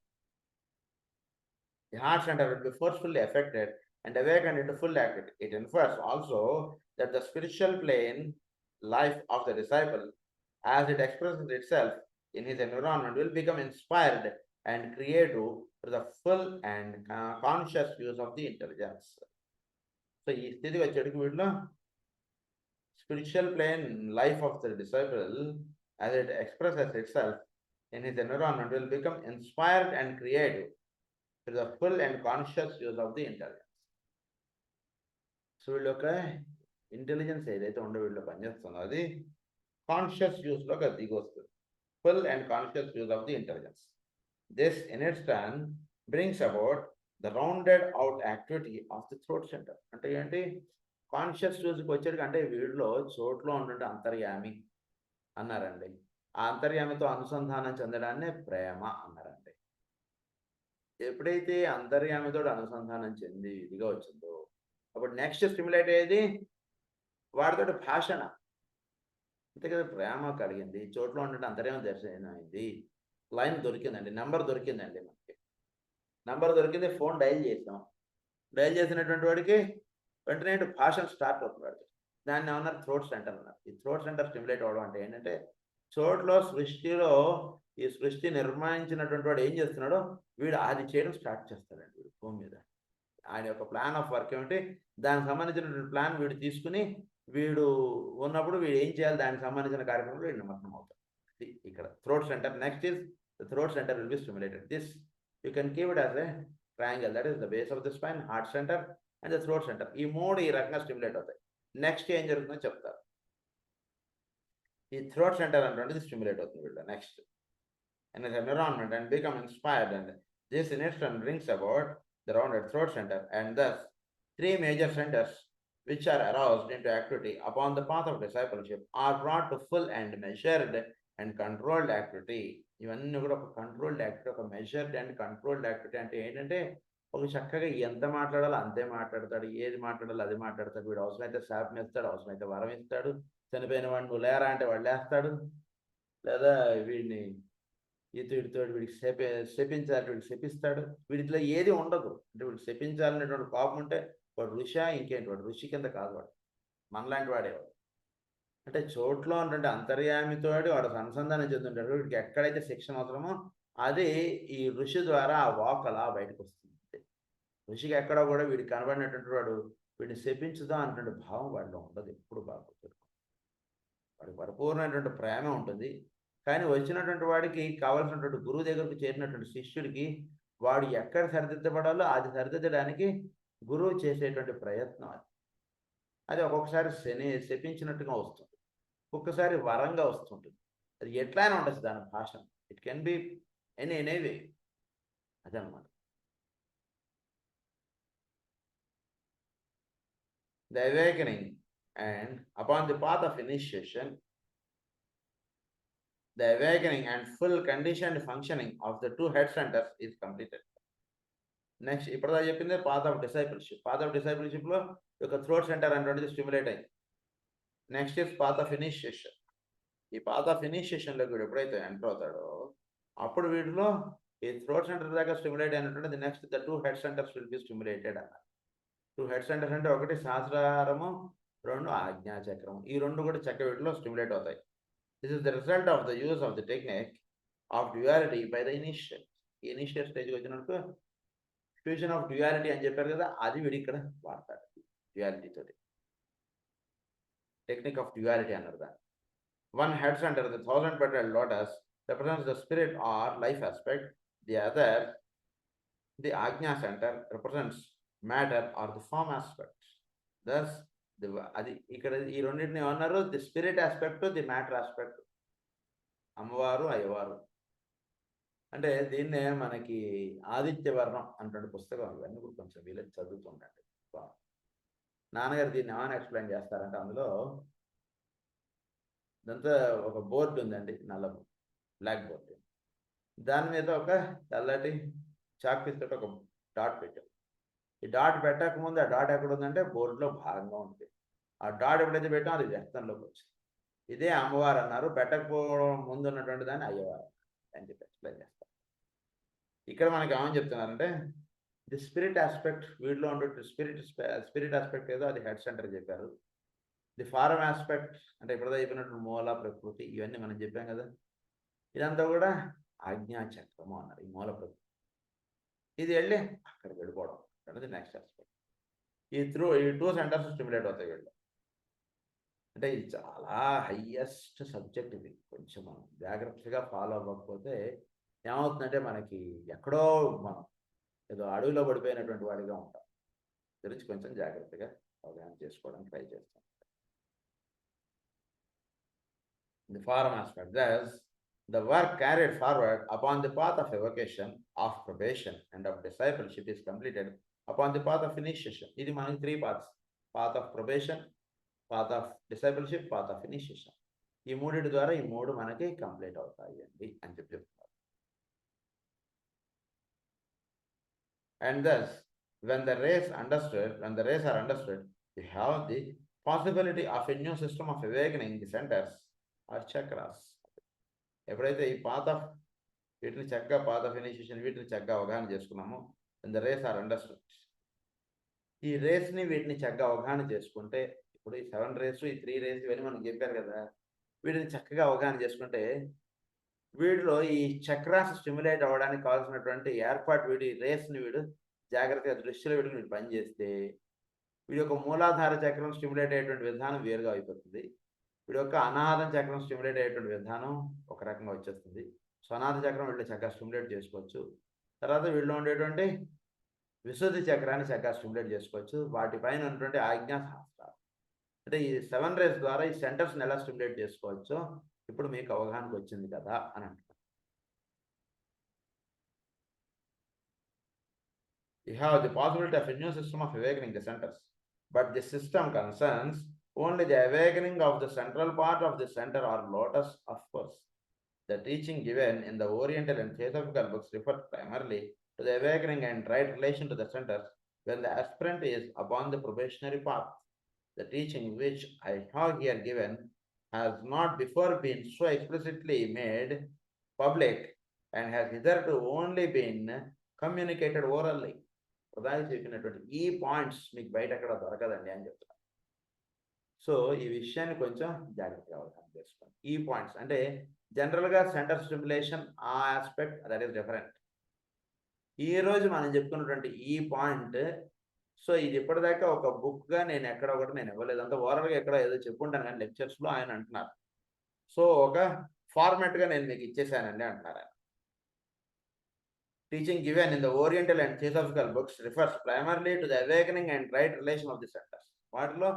The heart center will be forcefully affected and awakened into full activity. It infers also that the spiritual plane life of the disciple, as it expresses itself in his environment, will become inspired and creative through the full and conscious use of the intelligence. So, ఈ స్థితికి వచ్చేటికి వీటిలో spiritual plane life of the disciple, as it expresses itself in his environment, will become inspired and creative through the full and conscious use of the intelligence. So వీళ్ళ యొక్క intelligence ఏదైతే ఉందో వీళ్ళు పనిచేస్తుందో అది కాన్షియస్ యూస్లోకి అది దిగి వస్తుంది. Full and conscious use of the intelligence. This in it's turn brings about the rounded out activity of the throat centre. అంటే ఏంటి? కాన్షియస్ యూజ్కి వచ్చేటికి అంటే వీడిలో చోట్లో ఉండే అంతర్యామి అన్నారండి. ఆ అంతర్యామితో అనుసంధానం చెందడాన్నే ప్రేమ అన్నారండి. ఎప్పుడైతే అంతర్యామితో అనుసంధానం చెంది ఇదిగా వచ్చిందో అప్పుడు నెక్స్ట్ స్టిమ్యులేట్ అయ్యేది వాడితోటి భాషణ అంతే కదా, ప్రేమ కలిగింది, చోట్లో ఉండటం అంతరేమో దర్శనమైంది, లైన్ దొరికిందండి, నెంబర్ దొరికిందండి మనకి, నెంబర్ దొరికింది, ఫోన్ డైల్ చేసాం, డైల్ చేసినటువంటి వాడికి వెంటనే భాషణ స్టార్ట్ అవుతున్నాడు. దాన్ని ఏమన్నారు, థ్రోట్ సెంటర్ అన్నారు. ఈ థ్రోట్ సెంటర్ స్టిమ్యులేట్ అవ్వడం అంటే ఏంటంటే, చోట్లో సృష్టిలో ఈ సృష్టి నిర్మాణించినటువంటి వాడు ఏం చేస్తున్నాడో వీడు అది చేయడం స్టార్ట్ చేస్తాడండి. వీడు భూమి మీద ఆయన యొక్క ప్లాన్ ఆఫ్ వర్క్ ఏమిటి, దానికి సంబంధించినటువంటి ప్లాన్ వీడు తీసుకుని వీడు ఉన్నప్పుడు వీడు ఏం చేయాలి, దానికి సంబంధించిన కార్యక్రమంలో వీడు నిమగ్నం అవుతాడు. ఇక్కడ throat centre. Next is the throat centre will be stimulated. This you can keep it as a triangle, that is the base of the spine, heart center and the throat centre. ఈ మూడు ఈ రకంగా stimulate అవుతాయి. Next ఏం జరుగుతుందో చెప్తారు. ఈ throat centre అంటే స్టిమ్యులేట్ అవుతుంది వీళ్ళు next in an environment and become inspired, and this in turn brings about the rounded throat center, and thus three major centers which are aroused into activity upon the path of discipleship are brought to full and measured and controlled activity. ఇవన్నీ కూడా ఒక controlled activity, ఒక measured and controlled activity అంటే ఏంటంటే ఒక చక్కగా ఎంత మాట్లాడాలో అంతే మాట్లాడతాడు, ఏది మాట్లాడాలో అది మాట్లాడతాడు. వీడు అవసరమైతే శాపం ఇస్తాడు, అవసరమైతే వరం ఇస్తాడు, చనిపోయిన వాడిని నువ్వు లేరా అంటే వాడు లేస్తాడు, లేదా వీడిని వీడితో వీడికి శపించాలి, వీడికి శపిస్తాడు. వీడిలో ఏది ఉండదు. అంటే వీడికి శపించాలనేటువంటి కోపం ఉంటే వాడు ఋషి, ఇంకేంటి వాడు ఋషి కింద కాదు, వాడు మనలాంటి వాడేవాడు. అంటే చోట్లో అంటే అంతర్యామితో వాడు అనుసంధానం చెందుంటాడు. వీడికి ఎక్కడైతే శిక్షణ అవసరమో అది ఈ ఋషి ద్వారా ఆ వాక్ అలా బయటకు వస్తుంది. ఋషికి ఎక్కడో కూడా వీడికి కనబడినటువంటి వాడు వీడిని శపించుదా అన్నటువంటి భావం వాడిలో ఉండదు. ఎప్పుడు బాగుంటుంది, వాడికి పరిపూర్ణమైనటువంటి ప్రేమ ఉంటుంది. కానీ వచ్చినటువంటి వాడికి కావాల్సినటువంటి గురువు దగ్గరకు చేరినటువంటి శిష్యుడికి వాడు ఎక్కడ సరిదిద్దబడాలో అది సరిదిద్దడానికి గురువు చేసేటువంటి ప్రయత్నం అది. అది ఒక్కొక్కసారి శపించినట్టుగా వస్తుంది, ఒక్కొక్కసారి వరంగా వస్తుంటుంది. అది ఎట్లయినా ఉండొచ్చు దాని భాష. It can be any way. అదనమాట. The awakening and upon the path of initiation, the awakening and full conditioned functioning of the two head centers is completed. Next ఇప్పుడుదా చెప్పింది path of discipleship. Path of discipleship లో ఒక throat centre అనేటువంటిది stimulate అయింది. Next is path of initiation. ఈ path of initiation లో వీడు ఎప్పుడైతే ఎంటర్ అవుతాడో అప్పుడు వీటిలో ఈ థ్రోట్ సెంటర్ దాకా స్టిమ్యులేట్ అయినటువంటిది next the two head centres will be stimulated అన్నారు. టూ హెడ్ సెంటర్స్ అంటే ఒకటి సహస్రారము, రెండు ఆజ్ఞాచక్రము. ఈ రెండు కూడా చక్క వీటిలో స్టిమ్యులేట్ అవుతాయి. This is the result of the use of the technique of duality by the initiate. ఈ ఇనిషియేట్ స్టేజ్కి వచ్చినప్పుడు ఫ్యూజన్ ఆఫ్ డ్యుయాలిటీ అని చెప్పారు కదా, అది వీడు ఇక్కడ వాడతాడు. డ్యుయాలిటీ తోటి టెక్నిక్ ఆఫ్ డ్యుయాలిటీ అన్నారు దాన్ని. One head center, the 1000-petaled lotus, represents the spirit or life aspect. The other, the Ajna center, represents matter or the form aspect. Thus, అది ఇక్కడ ఈ రెండింటిని ఏమన్నారు, the spirit aspect, the matter aspect. అమ్మవారు అయ్యవారు అంటే దీన్నే మనకి ఆదిత్య వర్ణం అంటే పుస్తకం. ఇవన్నీ కూడా కొంచెం వీళ్ళకి చదువుతుండండి. నాన్నగారు దీన్ని ఏమైనా ఎక్స్ప్లెయిన్ చేస్తారంటే అందులో ఇదంతా ఒక బోర్డు ఉందండి, నల్ల బ్లాక్ బోర్డు. దాని మీద ఒక తెల్లటి చాక్ పీస్ తోటి ఒక డాట్ పెట్టాం. ఈ డాట్ పెట్టక ముందు ఆ డాట్ ఎక్కడ ఉందంటే బోర్డులో భాగంగా ఉంది. ఆ డాట్ ఎప్పుడైతే పెట్టాం అది వ్యక్తంలోకి వచ్చింది. ఇదే అమ్మవారు అన్నారు, పెట్టకపోవడం ముందు ఉన్నటువంటి దాన్ని అయ్యవారు అని చెప్పి ఎక్స్ప్లెయిన్ చేస్తారు. ఇక్కడ మనకి ఏమని చెప్తున్నారంటే ది స్పిరిట్ ఆస్పెక్ట్, వీటిలో ఉండే స్పిరిట్ ఆస్పెక్ట్ ఏదో అది హెడ్ సెంటర్ చెప్పారు. ది ఫారం ఆస్పెక్ట్ అంటే ఇప్పుడు చెప్పినట్టు మూల ప్రకృతి, ఇవన్నీ మనం చెప్పాం కదా, ఇదంతా కూడా ఆజ్ఞాచక్రము అన్నారు. ఈ మూల ప్రకృతి ఇది వెళ్ళి అక్కడ వెళ్ళిపోవడం అనేది నెక్స్ట్ ఆస్పెక్ట్. ఈ టూ సెంటర్స్ స్టిమ్యులేట్ అవుతాయి వీళ్ళు. అంటే ఇది చాలా హైయెస్ట్ సబ్జెక్ట్. ఇది కొంచెం మనం జాగ్రత్తగా ఫాలో అవ్వకపోతే ఏమవుతుందంటే మనకి ఎక్కడో మనం ఏదో అడవిలో పడిపోయినటువంటి వాడిగా ఉంటాం. గురించి కొంచెం జాగ్రత్తగా అవగాహన చేసుకోవడానికి ట్రై చేస్తాం. The form aspect, thus the work carried forward upon the path of evocation, of probation and of discipleship is completed upon the path of initiation. ఇది మనకి 3 paths: path of probation, path of discipleship, path of initiation. ఈ మూడిటి ద్వారా ఈ మూడు మనకి complete అవుతాయి అండి అని చెప్తున్నారు. And thus when the race are understood, you have the possibility of a new system of awakening the centers or chakras. ఎప్పుడైతే ఈ పాత్ ఆఫ్ వీటిని చక్కగా పాత్ ఆఫ్ ఇనిషియేషన్ వీటిని చక్కగా అవగాహన చేసుకున్నామో ద రేస్ ఆర్ అండర్స్టూడ్. ఈ రేస్ని వీటిని చక్కగా అవగాహన చేసుకుంటే, ఇప్పుడు ఈ 7 రేస్ ఈ 3 రేస్ ఇవన్నీ మనం చెప్పారు కదా, వీటిని చక్కగా అవగాహన చేసుకుంటే వీటిలో ఈ చక్రాస్ స్టిమ్యులేట్ అవ్వడానికి కావాల్సినటువంటి ఏర్పాటు వీడి రేస్ని వీడు జాగ్రత్తగా దృష్టిలో పెట్టుకుని వీడు పనిచేస్తే వీడి యొక్క మూలాధార చక్రం స్టిమ్యులేట్ అయ్యేటువంటి విధానం వేరుగా అయిపోతుంది. వీడి యొక్క అనాహతం చక్రం స్టిమ్యులేట్ అయ్యేటువంటి విధానం ఒక రకంగా వచ్చేస్తుంది. స్వనాథ చక్రం వీళ్ళు చక్కగా స్టిమ్యులేట్ చేసుకోవచ్చు. తర్వాత వీళ్ళు ఉండేటువంటి విశుద్ధి చక్రాన్ని చక్కగా స్టిమ్యులేట్ చేసుకోవచ్చు. వాటిపైన ఉన్నటువంటి ఆజ్ఞా శాస్త్రాలు అంటే ఈ 7 రేస్ ద్వారా ఈ సెంటర్స్ని ఎలా స్టిమ్యులేట్ చేసుకోవచ్చో ఇప్పుడు మీకు అవగాహనకు వచ్చింది కదా అని అంటున్నారు. You have the possibility of a new system of awakening the centers, but the system concerns only the awakening of the central part of the center or lotus, of course. The teaching given in the Oriental and Theosophical books refers primarily to the awakening and right relation to the centers when the aspirant is upon the probationary path. The teaching which I have here given has not before been so explicitly made public and has hitherto only been communicated orally. ప్రధాని చెప్పినటువంటి ఈ points మీకు బయట ఎక్కడ దొరకదండి అని చెప్తున్నారు. So ఈ విషయాన్ని కొంచెం జాగ్రత్తగా అవగాహన చేసుకోండి. ఈ పాయింట్స్ అంటే జనరల్గా సెంటర్ స్టిమ్యులేషన్ ఆ ఆస్పెక్ట్ దట్ ఈస్ డిఫరెంట్. ఈ రోజు మనం చెప్పుకున్నటువంటి ఈ పాయింట్, సో ఇది ఇప్పటిదాకా ఒక బుక్గా నేను ఎక్కడ ఒకటి నేను ఇవ్వలేదు, అంత ఓవరాల్గా ఎక్కడ ఏదో చెప్పుకుంటాను కానీ లెక్చర్స్లో ఆయన అంటున్నారు. సో ఒక ఫార్మాట్గా నేను మీకు ఇచ్చేసానండి అంటున్నారు ఆయన. Teaching given in the Oriental and Theosophical books refers primarily to the awakening and right relation of the centers. వాటిలో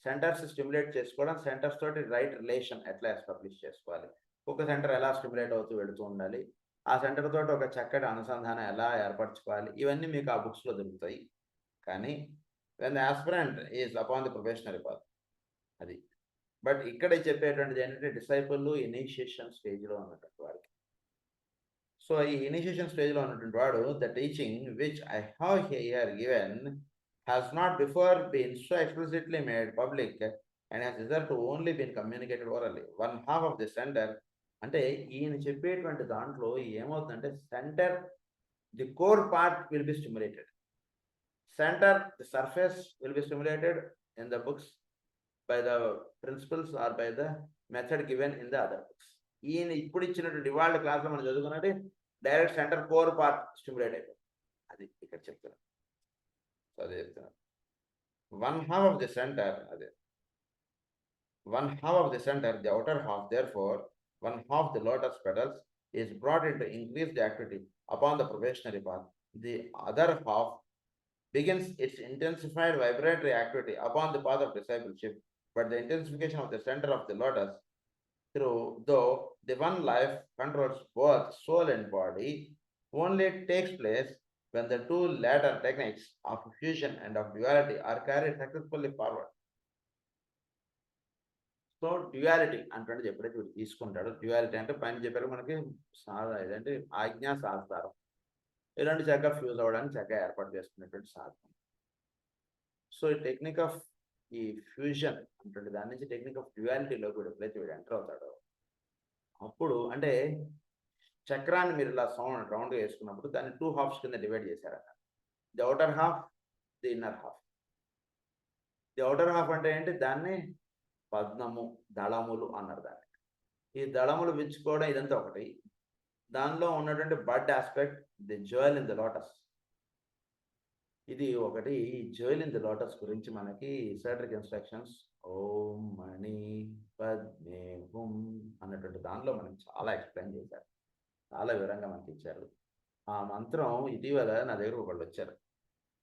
సెంటర్స్ స్టిమ్యులేట్ చేసుకోవడం, సెంటర్స్ తోటి రైట్ రిలేషన్ ఎట్లా ఎస్టాబ్లిష్ చేసుకోవాలి, ఒక సెంటర్ ఎలా స్టిమ్యులేట్ అవుతూ వెళుతూ ఉండాలి, ఆ సెంటర్ తోటి ఒక చక్కటి అనుసంధానం ఎలా ఏర్పరచుకోవాలి, ఇవన్నీ మీకు ఆ బుక్స్లో దొరుకుతాయి. కానీ when the aspirant is upon the ప్రొఫెషనరీ path అది. బట్ ఇక్కడ చెప్పేటువంటిది ఏంటంటే డిసైపుల్ ఇనిషియేషన్ స్టేజ్లో ఉన్నటువంటి వారికి. సో ఈ ఇనిషియేషన్ స్టేజ్లో ఉన్నటువంటి వాడు the teaching which I have here given has not before been so explicitly made public and has result only been communicated orally. 1/2 of the centre అంటే ఈయన చెప్పేటువంటి దాంట్లో ఏమవుతుందంటే centre the core part will be stimulated, centre the surface will be stimulated in the books by the principles or by the method given in the other books. ఈయన ఇప్పుడు ఇచ్చినటువంటి వాళ్ళ క్లాస్లో మనం చదువుకున్నట్టు direct centre core part stimulate అయిపోయింది. అది ఇక్కడ చెప్తున్నాను. సో అదే చెప్తున్నాను. 1/2 ఆఫ్ ది సెంటర్, అదే 1/2 of the centre, the outer half, therefore 1/2 the lotus petals is brought into increased activity upon the probationary path. The other half begins its intensified vibratory activity upon the path of discipleship, but the intensification of the center of the lotus though the one life controls both soul and body, only takes place when the two latter techniques of fusion and of duality are carried successfully forward. So duality అంటే ఎప్పుడైతే వీడు తీసుకుంటాడో, duality అంటే పైన చెప్పారు మనకి ఇదంటే ఆజ్ఞా శాస్త్రం, ఇలాంటి చక్కగా ఫ్యూజ్ అవ్వడానికి చక్కగా ఏర్పాటు చేసుకునేటువంటి సాధనం. సో ఈ టెక్నిక్ ఆఫ్ ఈ ఫ్యూజన్ అంటే దాని నుంచి టెక్నిక్ ఆఫ్ డ్యుయాలిటీలో కూడా ఎప్పుడైతే వీడు ఎంటర్ అవుతాడో అప్పుడు అంటే చక్రాన్ని మీరు ఇలా రౌండ్గా వేసుకున్నప్పుడు దాన్ని 2 హాఫ్స్ కింద డివైడ్ చేశారట. The outer half, the inner half. The outer half అంటే ఏంటి, దాన్ని పద్మము, దళములు అన్నారు దాన్ని. ఈ దళములు విచ్చుకోవడం ఇదంతా ఒకటి. దానిలో ఉన్నటువంటి bud aspect the jewel in the lotus, ఇది ఒకటి. ఈ జ్యువెల్ ఇన్ ది లోటస్ గురించి మనకి సైట్రిక్ ఇన్స్ట్రక్షన్స్ ఓం మణి పద్మే హుం అన్నటువంటి దానిలో మనకి చాలా ఎక్స్ప్లెయిన్ చేశారు, చాలా వివరంగా మనకి ఇచ్చారు. ఆ మంత్రం ఇటీవల నా దగ్గర ఒకళ్ళు వచ్చారు,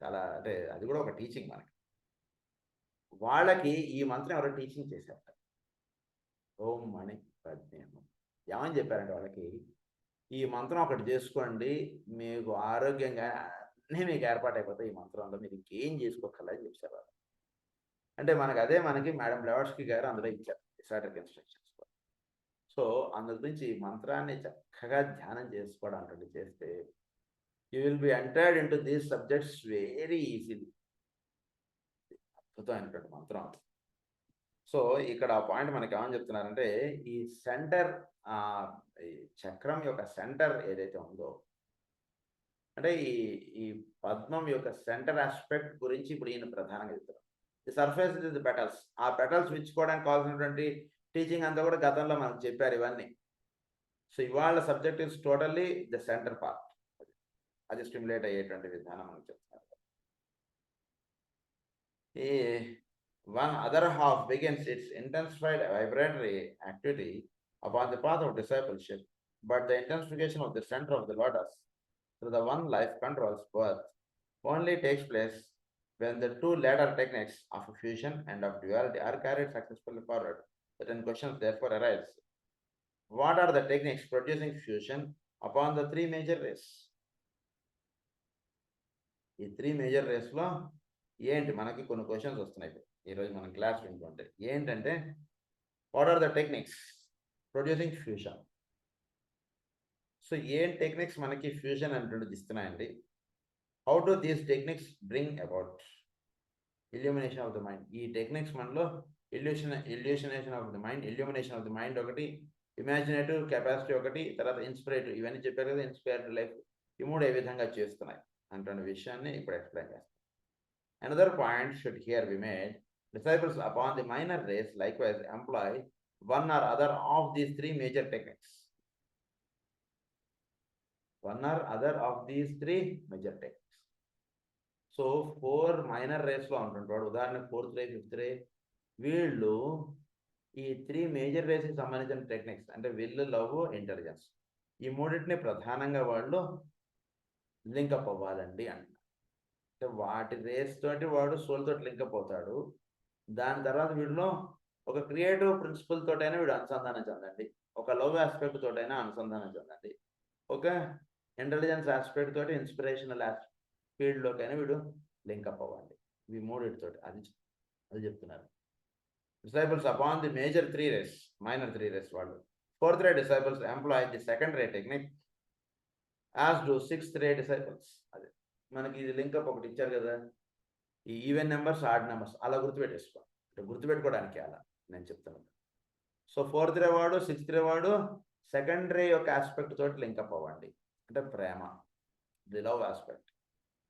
చాలా అంటే అది కూడా ఒక టీచింగ్ మనకి. వాళ్ళకి ఈ మంత్రం ఎవరో టీచింగ్ చేశారట, ఓం మణి పద్మే హుం. ఏమని చెప్పారంటే వాళ్ళకి, ఈ మంత్రం ఒకటి చేసుకోండి మీకు ఆరోగ్యంగా అన్నీ మీకు ఏర్పాటు అయిపోతాయి, ఈ మంత్రంలో మీరు ఇంకేం చేసుకోగలరని చెప్పారు వాళ్ళు. అంటే మనకి మేడం బ్లెవాట్స్కీ గారు అందులో ఇచ్చారు సైట్రిక్ ఇన్స్ట్రక్షన్స్. సో అందులో నుంచి ఈ మంత్రాన్ని చక్కగా ధ్యానం చేసుకోవడం అంటే చేస్తే you will be entered into these subjects very easily. అద్భుతమైనటువంటి మంత్రం. సో ఇక్కడ ఆ పాయింట్ మనకి ఏమని చెప్తున్నారంటే ఈ సెంటర్ ఈ చక్రం యొక్క సెంటర్ ఏదైతే ఉందో అంటే ఈ పద్మం యొక్క సెంటర్ ఆస్పెక్ట్ గురించి ఇప్పుడు ఈయన ప్రధానంగా చెప్తారు. The surface is the petals, ఆ పెటల్స్ విచ్చుకోవడానికి కావాల్సినటువంటి టీచింగ్ అంతా కూడా గతంలో మనకు చెప్పారు ఇవన్నీ. సో ఇవాళ subject is totally the centre part, అది స్టిమ్యులేట్ అయ్యేటువంటి విధానం మనకు చెప్తున్నారు. ఈ one other half begins its intensified vibratory activity upon the path of discipleship, but the intensification of the center of the lotus through the one life controls birth only takes place when the two latter techniques of fusion and of duality are carried successfully forward. Certain questions therefore arise. What are the techniques producing fusion upon the three major rays? ఈ three major రేస్లో ఏంటి మనకి కొన్ని questions వస్తున్నాయి ఈరోజు మనం class వింటుంటే. ఏంటంటే what are the techniques producing fusion. So ఏం టెక్నిక్స్ మనకి ఫ్యూషన్ అనేటువంటిది ఇస్తున్నాయండి. How do these techniques bring about illumination of the mind. ఈ టెక్నిక్స్ మనలో illumination of the mind, illumination of the mind ఒకటి, ఇమాజినేటివ్ కెపాసిటీ ఒకటి, తర్వాత ఇన్స్పిరేటివ్, ఇవన్నీ చెప్పారు కదా, ఇన్స్పైర్డ్ లైఫ్, ఈ మూడు ఏ విధంగా చేస్తున్నాయి అనే విషయాన్ని ఇప్పుడు ఎక్స్ప్లెయిన్ చేస్తాం. Another point should here be made. Disciples upon the minor rays likewise employ one or other of these three major techniques. One or other of these three major techniques. So 4 minor rays లో ఉంటుంటాడు, ఉదాహరణకు 4th ray, 5th ray, వీళ్ళు ఈ 3 major race కి సంబంధించిన techniques అంటే will, love, intelligence, ఈ మూడింటిని ప్రధానంగా వాళ్ళు లింకప్ అవ్వాలండి అంట. వాటి రేస్ తోటి వాడు సోల్ తోటి లింకప్ అవుతాడు. దాని తర్వాత వీడిలో ఒక క్రియేటివ్ ప్రిన్సిపల్ తోటైనా వీడు అనుసంధానం చెందండి, ఒక లవ్ ఆస్పెక్ట్ తోటైనా అనుసంధానం చెందండి, ఒక ఇంటెలిజెన్స్ ఆస్పెక్ట్ తోటి ఇన్స్పిరేషనల్ ఫీల్డ్లోకైనా వీడు లింకప్ అవ్వండి. ఇవి మూడింటితోటి అది చెప్తున్నారు. Disciples upon the major 3 rays, minor 3 rays వాళ్ళు 4th ray disciples employ the 2nd ray technique as do 6th ray disciples. అదే మనకి ఇది లింకప్ ఒకటి ఇచ్చారు కదా, ఈ ఈవెన్ నెంబర్స్, ఆడ్ నెంబర్స్, అలా గుర్తుపెట్టేసుకో, గుర్తుపెట్టుకోవడానికి అలా నేను చెప్తున్నాను. సో 4th ray వాడు, 6th ray వాడు 2nd ray యొక్క ఆస్పెక్ట్ తోటి లింకప్ అవ్వండి, అంటే ప్రేమ, the love aspect.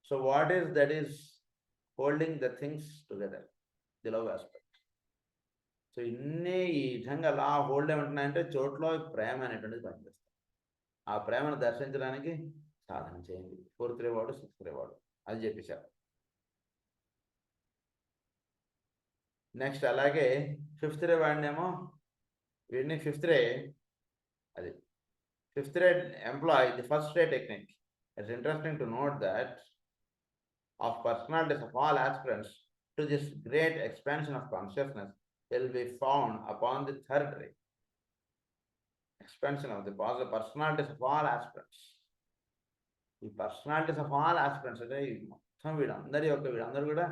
So what is that is holding the things together, the love aspect. So ఇన్ని ఈ విధంగా అలా హోల్డ్ ఏమంటున్నాయంటే చోట్లో ప్రేమ అనేటువంటిది పనిచేస్తుంది. ఆ ప్రేమను దర్శించడానికి సాధన చేయండి. 4th ray వాడు, 6th ray వాడు, అది చెప్పేశారు. నెక్స్ట్ అలాగే 5th ray వాడినేమో వీడిని 5th ray, అది 5th ray employ the 1st ray technique. It's interesting to note that of personalities of all aspirants to this great expansion of consciousness will be found upon the 3rd ray. Expansion of the personalities of all aspirants. ఈ personalities of all aspirants అంటే మొత్తం వీళ్ళందరూ కూడా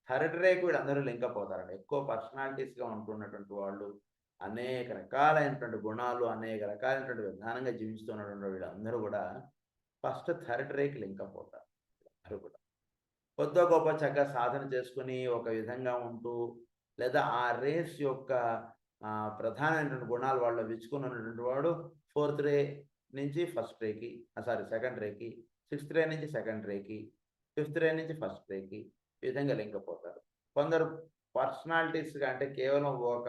3rd రేకి వీళ్ళందరూ link up అవుతారండి. ఎక్కువ పర్సనాలిటీస్గా ఉంటున్నటువంటి వాళ్ళు, అనేక రకాలైనటువంటి గుణాలు, అనేక రకాలైనటువంటి విధానంగా జీవిస్తున్నటువంటి వీళ్ళందరూ కూడా ఫస్ట్ 3rd రేకి లింకప్ అవుతారు. అందరూ కూడా కొద్ది గొప్ప చక్కగా సాధన చేసుకుని ఒక విధంగా ఉంటూ, లేదా ఆ రేస్ యొక్క ప్రధానమైనటువంటి గుణాలు వాళ్ళు విచ్చుకుని ఉన్నటువంటి వాడు 4th ray నుంచి 1st రేకి, 2nd రేకి, 6th ray నుంచి 2nd రేకి, 5th ray నుంచి 1st రేకి ఈ విధంగా లింకప్ అవుతారు. కొందరు పర్సనాలిటీస్గా అంటే కేవలం ఒక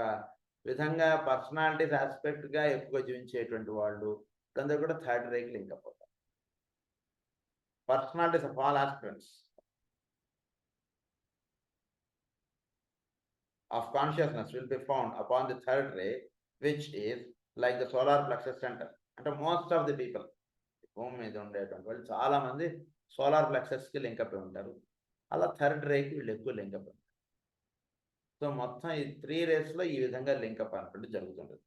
విధంగా పర్సనాలిటీస్ ఆస్పెక్ట్గా ఎక్కువ జీవించేటువంటి వాళ్ళు అందరూ కూడా 3rd రేకి లింకప్ అవుతారు. Personalities of all aspirants of consciousness will be found upon the 3rd ray, which is like the solar plexus center. అంటే మోస్ట్ ఆఫ్ ది పీపుల్ భూమి మీద ఉండేటువంటి వాళ్ళు చాలా మంది సోలార్ ప్లెక్సస్కి లింకప్ ఉంటారు. అలా 3rd రేకి వీళ్ళు ఎక్కువ లింకప్ ఉంటారు. సో మొత్తం ఈ 3 రేస్లో ఈ విధంగా లింకప్ అనుకుంటే జరుగుతుంటుంది.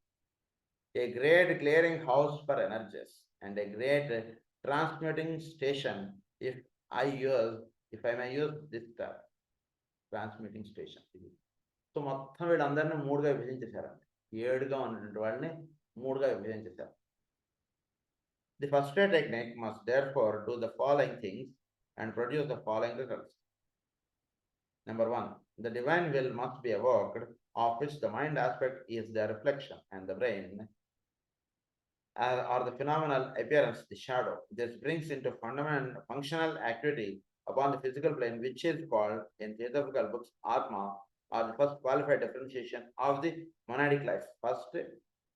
A great clearing house for energies and a great transmitting station if I may use this transmitting station. ఇది సో మొత్తం వీళ్ళందరినీ 3గా విభజించేశారండి. 7గా ఉన్నటువంటి వాళ్ళని 3గా విభజించేశారు. The 1st ray technique must therefore do the following things and produce the following results. Number 1, The divine will must be evoked, of which the mind aspect is the reflection, and the brain or the phenomenal appearance, the shadow. This brings into fundamental functional activity upon the physical plane, which is called in theosophical books Atma, or the first qualified differentiation of the monadic life. First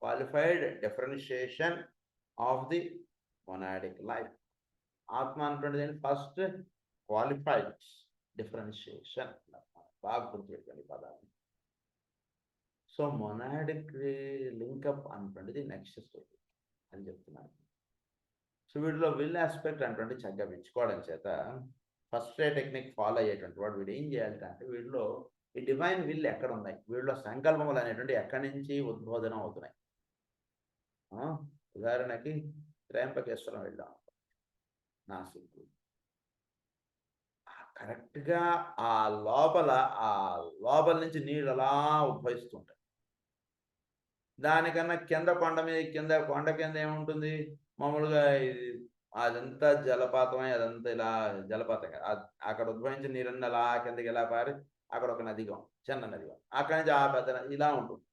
qualified differentiation of the monadic life. Atma అంటే first qualified differentiation బాగా గుర్తుపెట్టుకోండి పదాన్ని. So monadic link up అనుకున్నది next stage అని చెప్తున్నాను. So వీటిలో will aspect అంటే చక్కగా పెంచుకోవడం చేత ఫస్ట్ టెక్నిక్ ఫాలో అయ్యేటువంటి వాడు వీడు ఏం చేయాలంటే వీడిలో ఈ డివైన్ విల్ ఎక్కడ ఉన్నాయి, వీళ్ళలో సంకల్పములు అనేటువంటి ఎక్కడి నుంచి ఉద్బోధనం అవుతున్నాయి. ఉదాహరణకి త్రయంబకేశ్వరం వెళ్ళాం, నాసిక్, కరెక్ట్గా ఆ లోపల నుంచి నీళ్ళు అలా ఉద్భవిస్తుంటాయి. దానికన్నా కింద కొండ కింద ఏముంటుంది మామూలుగా అదంతా జలపాతమే, అదంతా ఇలా జలపాతం అక్కడ ఉద్భవించిన నీరన్నీ అలా కిందకి ఇలా పారి అక్కడ ఒక నదిగా చిన్న నదిగా అక్కడి నుంచి ఆ పెద్ద ఇలా ఉంటుంది.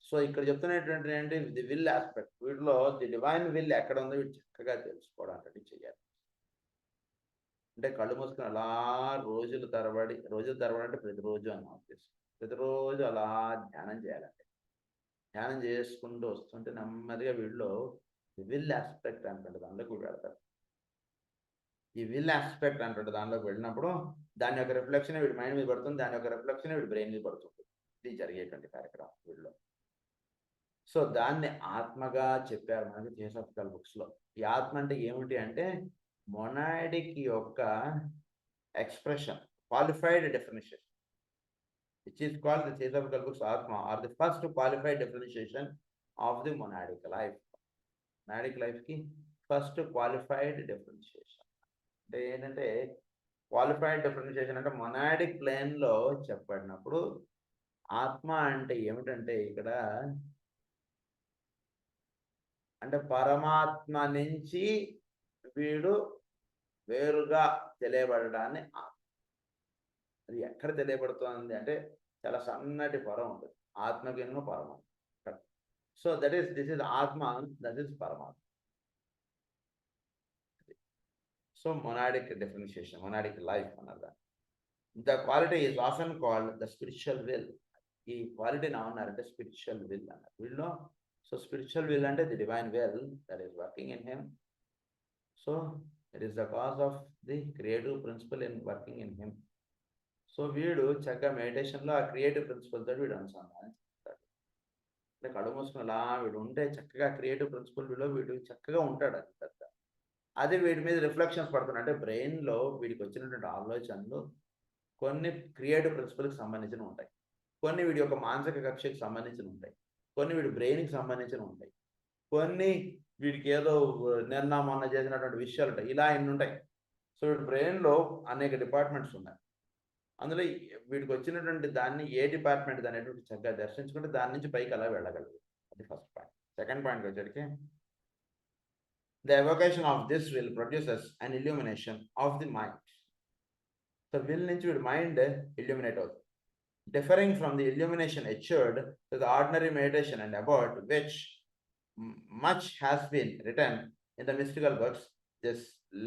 సో ఇక్కడ చెప్తున్నటువంటి ఏంటి, ది విల్ ఆస్పెక్ట్, వీటిలో ది డివైన్ విల్ ఎక్కడ ఉందో వీటి చక్కగా తెలుసుకోవడానికి చెయ్యాలి. అంటే కళ్ళు మూసుకుని అలా రోజుల తరబడి అంటే ప్రతిరోజు అని ఉద్దేశం, ప్రతిరోజు అలా ధ్యానం చేయాలంటే ధ్యానం చేసుకుంటూ వస్తుంటే నెమ్మదిగా వీళ్ళు విల్ ఆస్పెక్ట్ అంటే దానిలోకి వెళ్తారు. ఈ విల్ ఆస్పెక్ట్ అంటే దానిలోకి వెళ్ళినప్పుడు దాని యొక్క రిఫ్లెక్షన్ వీడి మైండ్ మీద పడుతుంది, దాని యొక్క రిఫ్లెక్షన్ వీడి బ్రెయిన్ మీద పడుతుంది. ఇది జరిగేటువంటి కార్యక్రమం వీళ్ళు. సో దాన్ని ఆత్మగా చెప్పారు మనకి థియోసాఫికల్ బుక్స్లో. ఈ ఆత్మ అంటే ఏమిటి అంటే మొనాడిక్ యొక్క expression, qualified definition, which is called the theosophical books Atma, are the first qualified differentiation of the monadic life. Monadic life ki first qualified differentiation. అంటే ఏంటంటే క్వాలిఫైడ్ డిఫరెన్షియేషన్ అంటే మొనాడిక్ ప్లేన్ లో చెప్పబడినప్పుడు ఆత్మ అంటే ఏమిటంటే ఇక్కడ అంటే పరమాత్మ నుంచి వీడు వేరుగా తెలియబడడాన్ని అది ఎక్కడ తెలియబడుతుంది అంటే చాలా సన్నటి పరం ఉంటుంది, ఆత్మకిన్ను పరమాత్మ. సో దిస్ ఇస్ ఆత్మ, దట్ ఈస్ పరమాత్మ. So monadic differentiation, monadic life అన్నదా. The quality is often called the spiritual will. ఈ క్వాలిటీని ఏమన్నారంటే స్పిరిచువల్ విల్ అన్నారు వీళ్ళు. సో స్పిరిచువల్ విల్ అంటే the divine will that is working in him. So it is the cause of the creative principle in working in him. So వీడు చక్కగా మెడిటేషన్లో ఆ క్రియేటివ్ ప్రిన్సిపల్ తోటి వీడు అనుసంధానం చేస్తాడు. అంటే కళ్ళు మూసుకుని అలా వీడు ఉంటే చక్కగా క్రియేటివ్ ప్రిన్సిపల్ వీడు చక్కగా ఉంటాడు. అది పెద్ద అది వీడి మీద రిఫ్లెక్షన్స్ పడుతున్నాయి. అంటే బ్రెయిన్లో వీడికి వచ్చినటువంటి ఆలోచనలు కొన్ని క్రియేటివ్ ప్రిన్సిపల్కి సంబంధించిన ఉంటాయి, కొన్ని వీడి యొక్క మానసిక కక్షకి సంబంధించిన ఉంటాయి, కొన్ని వీడి బ్రెయిన్కి సంబంధించిన ఉంటాయి, కొన్ని వీడికి ఏదో నిన్న మొన్న చేసినటువంటి విషయాలు ఉంటాయి, ఇలా ఇన్ని ఉంటాయి. సో వీడి బ్రెయిన్లో అనేక డిపార్ట్మెంట్స్ ఉన్నాయి. అందులో వీడికి వచ్చినటువంటి దాన్ని ఏ డిపార్ట్మెంట్ అనేటువంటి చక్కగా దర్శించుకుంటే దాని నుంచి పైకి అలా వెళ్ళగలదు. అది ఫస్ట్ పాయింట్. సెకండ్ పాయింట్కి వచ్చేటికి the evocation of this will produces an illumination of the mind. So will నుంచి వీడి మైండ్ illuminate అవుతుంది. Differing from the illumination achieved to the ordinary meditation and about which much has been written in the mystical books, this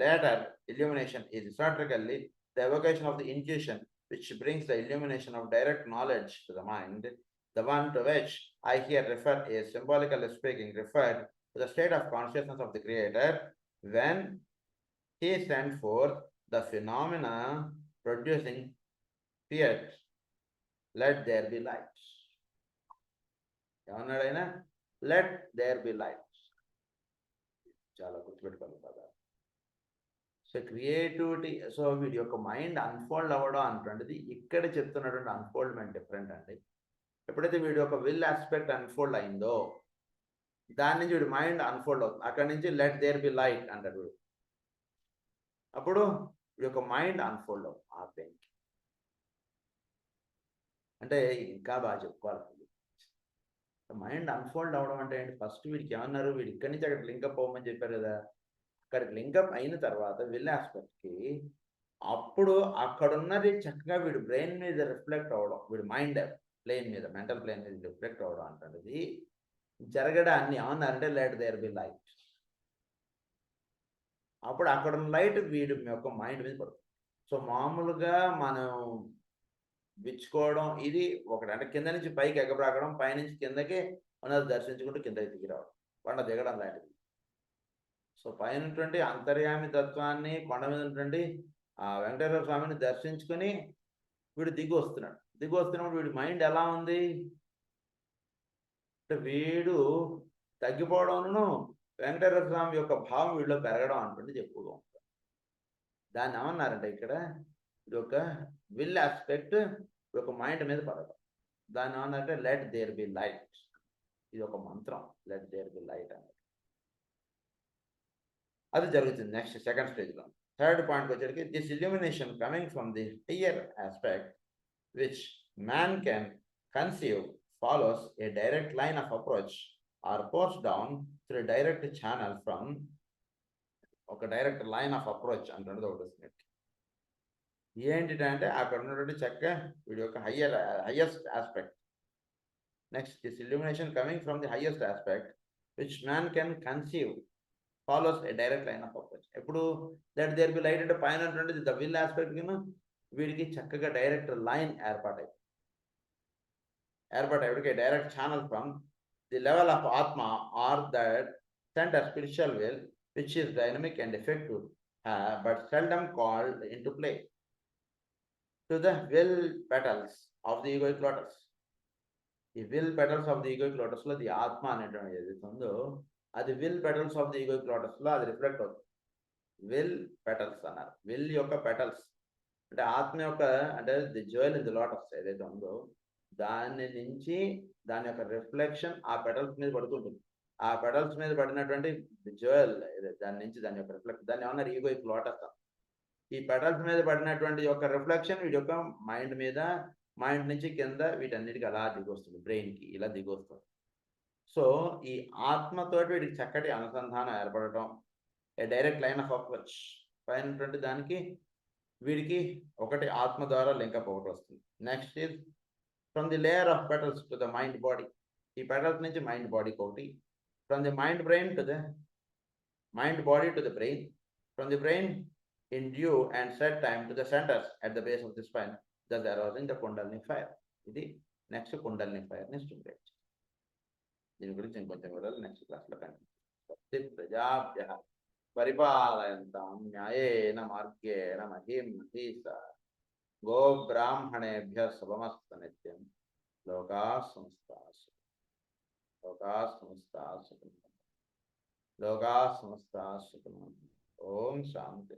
later illumination is historically the evocation of the intuition, which brings the illumination of direct knowledge to the mind. The one to which I here refer is, symbolically speaking, referred to the state of consciousness of the Creator when he sent forth the phenomena producing fiat, let there be light. ఏమన్నాడైనా let there be light. చాలా గుర్తుపెట్టుకోవాలి కదా. So creativity, so వీడి యొక్క mind unfold అవ్వడం అంటుండేది ఇక్కడ చెప్తున్నటువంటి unfoldment different అండి. ఎప్పుడైతే వీడి యొక్క విల్ ఆస్పెక్ట్ అన్ఫోల్డ్ అయిందో దాని నుంచి వీడి మైండ్ అన్ఫోల్డ్ అవుతుంది. అక్కడి నుంచి లెట్ దేర్ బి లైట్ అంటాడు వీడు. అప్పుడు వీడి యొక్క మైండ్ అన్ఫోల్డ్ అవుతుంది ఆ పెయిన్. అంటే ఇంకా బాగా చెప్పుకోవాలి, మైండ్ అన్ఫోల్డ్ అవడం అంటే ఏంటి? ఫస్ట్ వీడికి ఏమన్నారు, వీడి ఇక్కడి నుంచి అక్కడికి లింకప్ అవ్వమని చెప్పారు కదా. అక్కడికి లింకప్ అయిన తర్వాత విల్ ఆస్పెక్ట్కి అప్పుడు అక్కడున్నది చక్కగా వీడి బ్రెయిన్ మీద రిఫ్లెక్ట్ అవ్వడం, వీడి మైండ్ ప్లేన్ మీద, మెంటల్ ప్లేన్ మీద రిఫ్లెక్ట్ అవ్వడం అంటది జరగడాన్ని ఏమన్నారంటే లెట్ దేర్ బి లైట్. అప్పుడు అక్కడున్న లైట్ వీడి యొక్క మైండ్ మీద పడుతుంది. సో మామూలుగా మనం విచ్చుకోవడం ఇది ఒకటి, అంటే కింద నుంచి పైకి ఎగబ్రాకడం, పైనుంచి కిందకి ఉన్నది దర్శించుకుంటూ కిందకి దిగి రావడం, కొండ దిగడం లాంటిది. సో పైనటువంటి అంతర్యామి తత్వాన్ని, కొండ మీద ఉన్నటువంటి ఆ వెంకటేశ్వర స్వామిని దర్శించుకొని వీడు దిగి వస్తున్నాడు. దిగి వస్తున్నప్పుడు వీడి మైండ్ ఎలా ఉంది అంటే వీడు తగ్గిపోవడంను వెంకటేశ్వర స్వామి యొక్క భావం వీడిలో పెరగడం అంటుంది ఎక్కువగా ఉంటుంది. దాన్ని ఏమన్నారంటే ఇక్కడ ఇది ఒక విల్ ఆస్పెక్ట్ ఒక మైండ్ మీద పడడం. దాన్ని ఏమన్నారంటే లెట్ దేర్ బి లైట్. ఇది ఒక మంత్రం, లెట్ దేర్ బి లైట్ అనేది. అది జరుగుతుంది నెక్స్ట్ సెకండ్ స్టేజ్లో. థర్డ్ పాయింట్కి వచ్చేటికి this illumination coming from the higher aspect which man can conceive follows a direct line of approach or pours down through a direct channel from ఒక direct line of approach అంటున్నది ఒకటి వస్తుంది. ఏంటిదంటే అక్కడ ఉన్నటువంటి చక్కగా వీడి యొక్క highest aspect. Next this illumination coming from the highest aspect which man can conceive follows a direct line of approach. ఎప్పుడు దట్ దేర్ బి లైట్ అంటే పైన ఉన్నటువంటి ద విల్ ఆస్పెక్ట్ కింద వీడికి చక్కగా డైరెక్ట్ లైన్ ఏర్పాటైపోయి direct channel from the level of ఆత్మ or that centre spiritual will which is dynamic and effective, but seldom called into play, to the will petals of the egoic lotus. ఈ will petals of the egoic lotus లో the ఆత్మ అనేటువంటి ఏదైతే ఉందో అది will petals of the egoic lotus లో అది reflect అవుతుంది. will petals అన్నారు. will యొక్క petals అంటే ఆత్మ యొక్క, అంటే the jewel in the lotus ఏదైతే ఉందో దాని నుంచి దాని యొక్క రిఫ్లెక్షన్ ఆ పెటల్స్ మీద పడుతుంటుంది. ఆ పెటల్స్ మీద పడినటువంటి జ్యువెల్ దాని నుంచి దాని యొక్క రిఫ్లెక్షన్, దాన్ని ఏమన్నారు ఈగోయిక్ లోటస్. ఈ పెటల్స్ మీద పడినటువంటి యొక్క రిఫ్లెక్షన్ వీటి యొక్క మైండ్ మీద, మైండ్ నుంచి కింద వీటన్నిటికీ అలా దిగొస్తుంది, బ్రెయిన్కి ఇలా దిగొస్తుంది. సో ఈ ఆత్మతోటి వీటికి చక్కటి అనుసంధానం ఏర్పడటం, ఏ డైరెక్ట్ లైన్ ఆఫ్ అప్రోచ్ పైనటువంటి దానికి వీడికి ఒకటి ఆత్మ ద్వారా లింకప్ ఒకటి వస్తుంది. Next is from the layer of petals to the mind body. ఈ పెటల్స్ నుంచి మైండ్ బాడీకి ఒకటి, from the mind brain to the mind body to the brain, from the brain in due and set time to the centers at the base of the spine, thus arousing the Kundalini fire. ఇది next kundalini fire ని stimulate. దీని గురించి ఇంకొంచెం వివరాలు next క్లాస్లో కనిపిస్తుంది. ప్రజాభ్యః పరిపాలయంతాం న్యాయేన మార్గేణ మహీం మహీసా గోబ్రాహ్మణేభ్యః శుభమస్తు నిత్యం. లోకాః సమస్తాః లోకాః సమస్తాః సుఖినో భవంతు. ఓం శాంతి.